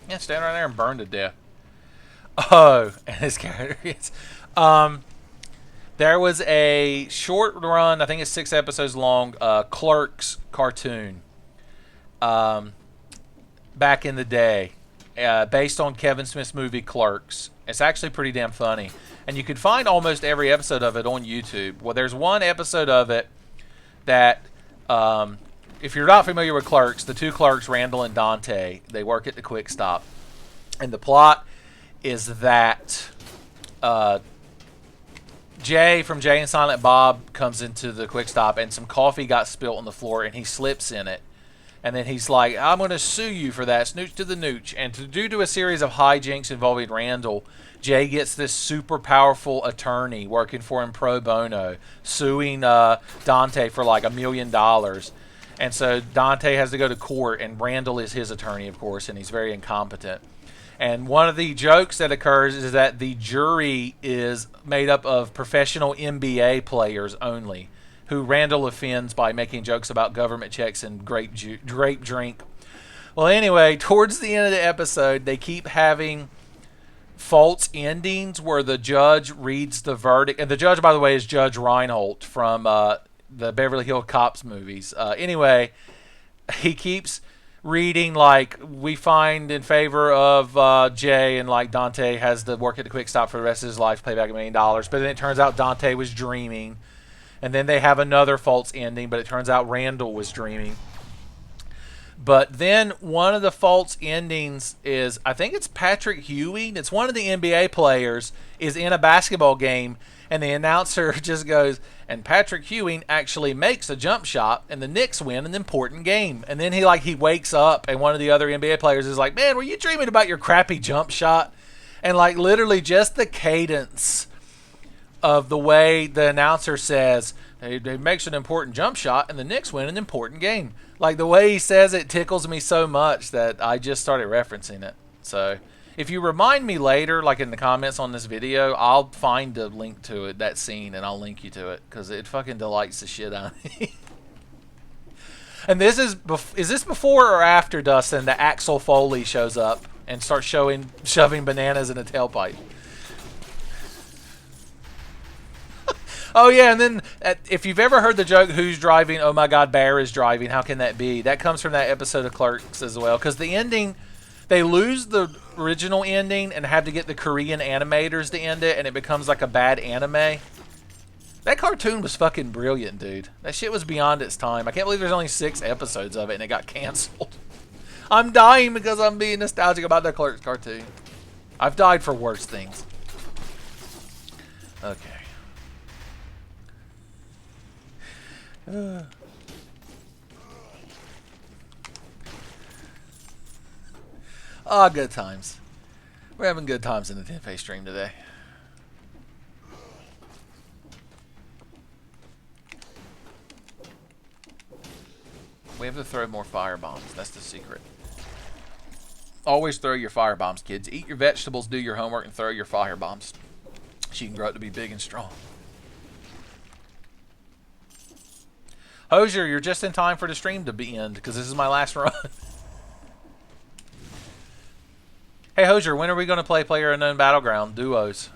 Yeah, stand right there and burn to death. Oh, and his character is... there was a short run, I think it's 6 episodes long, Clerks cartoon back in the day, based on Kevin Smith's movie Clerks. It's actually pretty damn funny. And you can find almost every episode of it on YouTube. Well, there's one episode of it that... if you're not familiar with Clerks, the two clerks, Randall and Dante, they work at the Quick Stop. And the plot is that Jay from Jay and Silent Bob comes into the Quick Stop and some coffee got spilt on the floor and he slips in it. And then he's like, I'm going to sue you for that, snooch to the nooch. And due to a series of hijinks involving Randall, Jay gets this super powerful attorney working for him pro bono, suing Dante for like $1 million. And so Dante has to go to court, and Randall is his attorney, of course, and he's very incompetent. And one of the jokes that occurs is that the jury is made up of professional NBA players only, who Randall offends by making jokes about government checks and grape drink. Well, anyway, towards the end of the episode, they keep having false endings where the judge reads the verdict. And the judge, by the way, is Judge Reinhold from... the Beverly Hills Cops movies. Anyway, he keeps reading like, we find in favor of Jay, and like Dante has to work at the Quick Stop for the rest of his life, pay back $1 million. But then it turns out Dante was dreaming. And then they have another false ending, but it turns out Randall was dreaming. But then one of the false endings is, I think it's Patrick Ewing. It's one of the NBA players is in a basketball game, and the announcer just goes, and Patrick Ewing actually makes a jump shot, and the Knicks win an important game. And then he wakes up, and one of the other NBA players is like, man, were you dreaming about your crappy jump shot? And like literally just the cadence of the way the announcer says, he makes an important jump shot, and the Knicks win an important game. Like the way he says it tickles me so much that I just started referencing it. So if you remind me later, like in the comments on this video, I'll find a link to it, that scene, and I'll link you to it, because it fucking delights the shit out of me. And this is this before or after, Dustin, that Axel Foley shows up and starts shoving bananas in a tailpipe? Oh, yeah, and then if you've ever heard the joke, who's driving? Oh, my God, Bear is driving. How can that be? That comes from that episode of Clerks as well, because the ending... They lose the original ending and have to get the Korean animators to end it, and it becomes like a bad anime. That cartoon was fucking brilliant, dude. That shit was beyond its time. I can't believe there's only 6 episodes of it and it got canceled. I'm dying because I'm being nostalgic about the Clerks cartoon. I've died for worse things. Okay. Ah, good times. We're having good times in the Tenfey stream today. We have to throw more fire bombs. That's the secret. Always throw your fire bombs, kids. Eat your vegetables, do your homework, and throw your fire bombs. So you can grow up to be big and strong. Hosier, you're just in time for the stream to be end, because this is my last run. Hey, Hosier, when are we going to play PlayerUnknown Battleground duos?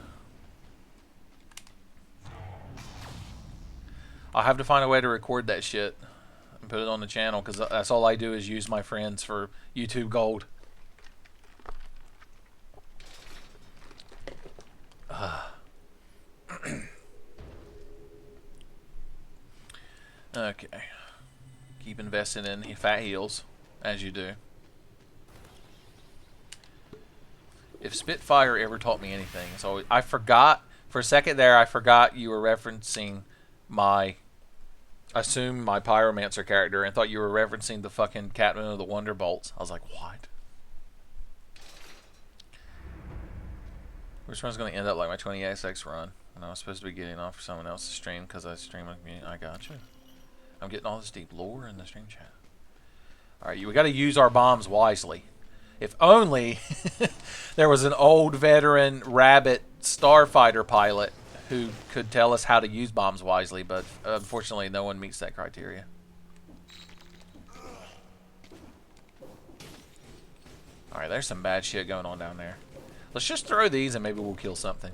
I'll have to find a way to record that shit and put it on the channel, because that's all I do is use my friends for YouTube Gold. Okay. Keep investing in fat heels, as you do. If Spitfire ever taught me anything, it's always... I forgot, for a second there, I forgot you were referencing my... assume my Pyromancer character, and thought you were referencing the fucking Captain of the Wonderbolts. I was like, what? Which one's going to end up like my 20XX run? And I was supposed to be getting off for someone else's stream because I stream with me. I got you. I'm getting all this deep lore in the stream chat. Alright, we got to use our bombs wisely. If only there was an old veteran Rabbit starfighter pilot who could tell us how to use bombs wisely, but unfortunately no one meets that criteria. Alright, there's some bad shit going on down there. Let's just throw these and maybe we'll kill something.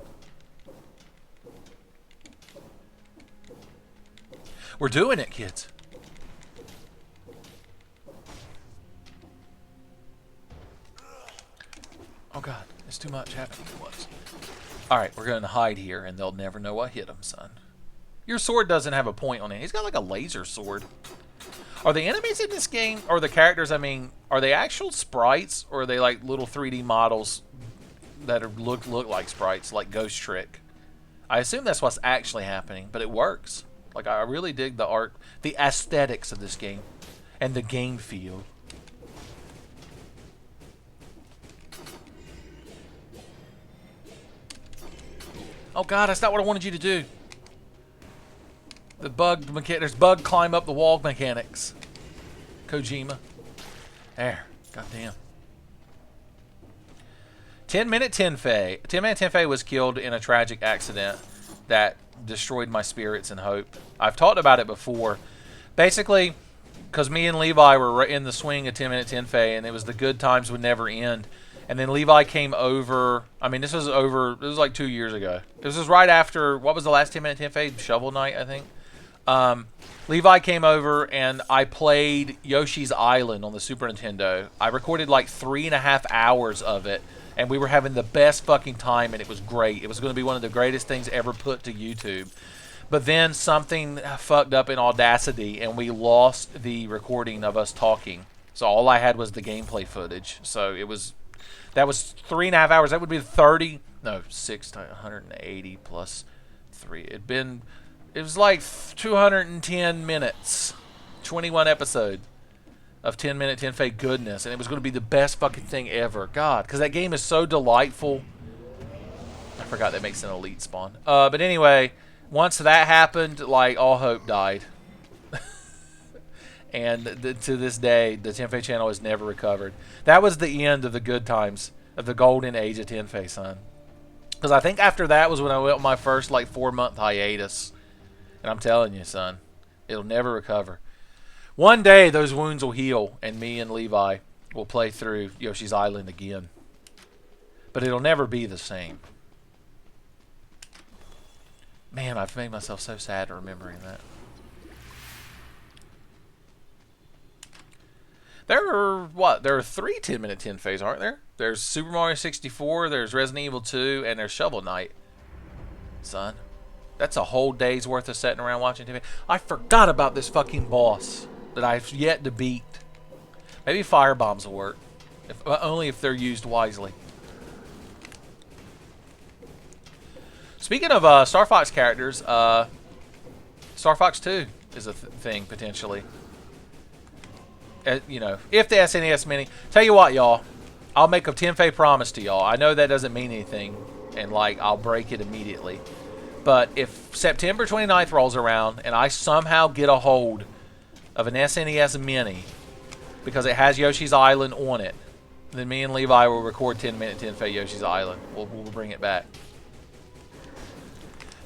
We're doing it, kids. Oh god, it's too much happening at once. Alright, we're going to hide here and they'll never know what hit them, son. Your sword doesn't have a point on it. He's got like a laser sword. Are the enemies in this game, or the characters, I mean, are they actual sprites, or are they like little 3D models that are, look like sprites, like Ghost Trick? I assume that's what's actually happening, but it works. Like, I really dig the art, the aesthetics of this game, and the game feel. Oh god, that's not what I wanted you to do. The bug mechanic, there's bug climb up the wall mechanics. Kojima. There, goddamn. 10-minute Tenfey. 10-minute Tenfey was killed in a tragic accident that destroyed my spirits and hope. I've talked about it before. Basically, because me and Levi were in the swing of 10-minute Tenfey, and it was the good times would never end. And then Levi came over. I mean, this was like 2 years ago. This was right after, what was the last 10-minute Tenfey? Shovel Knight, I think. Levi came over, and I played Yoshi's Island on the Super Nintendo. I recorded like 3.5 hours of it, and we were having the best fucking time, and it was great. It was going to be one of the greatest things ever put to YouTube. But then something fucked up in Audacity, and we lost the recording of us talking. So all I had was the gameplay footage. So it was... That was 3.5 hours. That would be 180 plus 3. It was like 210 minutes. 21 episode of 10-minute Tenfey goodness. And it was going to be the best fucking thing ever. God, because that game is so delightful. I forgot that makes an elite spawn. But anyway, once that happened, like, all hope died. And to this day, the Tenfey channel has never recovered. That was the end of the good times, of the golden age of Tenfey, son. Because I think after that was when I went on my first, like, 4-month hiatus. And I'm telling you, son, it'll never recover. One day, those wounds will heal, and me and Levi will play through Yoshi's Island again. But it'll never be the same. Man, I've made myself so sad remembering that. There are, what? There are 3 10-minute Tenfeys, aren't there? There's Super Mario 64, there's Resident Evil 2, and there's Shovel Knight. Son, that's a whole day's worth of sitting around watching TV. I forgot about this fucking boss that I've yet to beat. Maybe firebombs will work. Only if they're used wisely. Speaking of Star Fox characters, Star Fox 2 is a thing, potentially. You know, if the SNES Mini... Tell you what, y'all. I'll make a Tenfey promise to y'all. I know that doesn't mean anything, and, like, I'll break it immediately. But if September 29th rolls around, and I somehow get a hold of an SNES Mini, because it has Yoshi's Island on it, then me and Levi will record 10-minute Tenfey Yoshi's Island. We'll bring it back.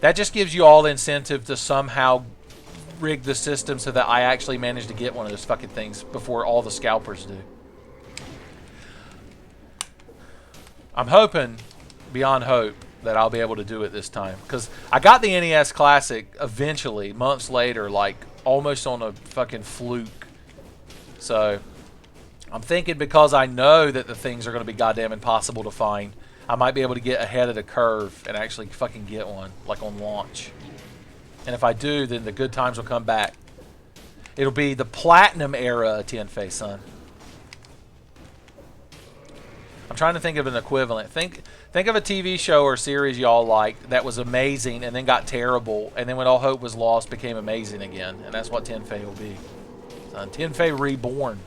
That just gives you all incentive to somehow rig the system so that I actually manage to get one of those fucking things before all the scalpers do. I'm hoping, beyond hope, that I'll be able to do it this time. Because I got the NES Classic eventually, months later, like almost on a fucking fluke. So I'm thinking because I know that the things are going to be goddamn impossible to find, I might be able to get ahead of the curve and actually fucking get one, like on launch. And if I do, then the good times will come back. It'll be the platinum era of Tenfey, son. I'm trying to think of an equivalent. Think of a TV show or series y'all liked that was amazing and then got terrible, and then when all hope was lost, became amazing again. And that's what Tenfey will be. Son, Tenfey Reborn.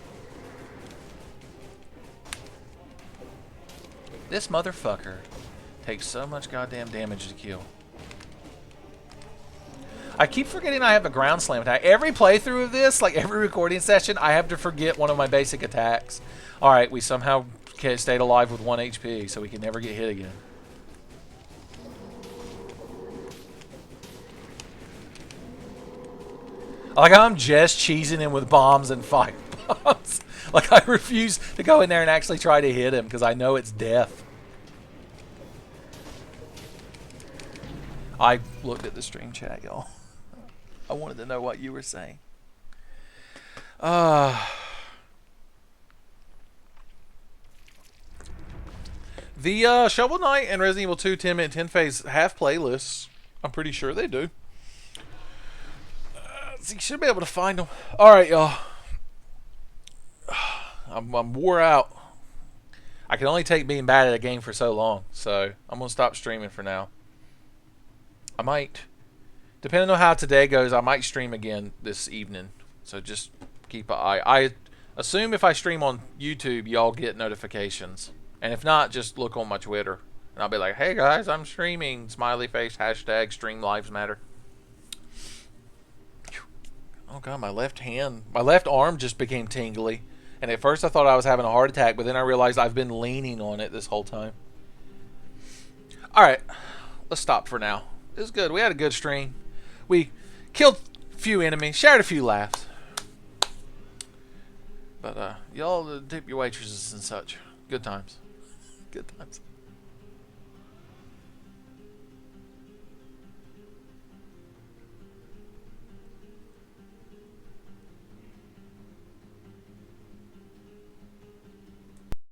This motherfucker takes so much goddamn damage to kill. I keep forgetting I have a ground slam attack. Every playthrough of this, like every recording session, I have to forget one of my basic attacks. Alright, we somehow stayed alive with 1 HP, so we can never get hit again. Like I'm just cheesing him with bombs and fire bombs. Like I refuse to go in there and actually try to hit him because I know it's death. I looked at the stream chat, y'all. I wanted to know what you were saying. The Shovel Knight and Resident Evil 2 10-minute Tenfeys have playlists. I'm pretty sure they do. So you should be able to find them. Alright, y'all. I'm wore out. I can only take being bad at a game for so long. So I'm going to stop streaming for now. I might, depending on how today goes, I might stream again this evening. So just keep an eye. I assume if I stream on YouTube, y'all get notifications. And if not, just look on my Twitter. And I'll be like, hey guys, I'm streaming. Smiley face, hashtag stream lives matter. Oh god, my left arm just became tingly. And at first I thought I was having a heart attack, but then I realized I've been leaning on it this whole time. Alright, let's stop for now. It was good. We had a good stream. We killed a few enemies, shared a few laughs. But y'all tip your waitresses and such. Good times. Good times.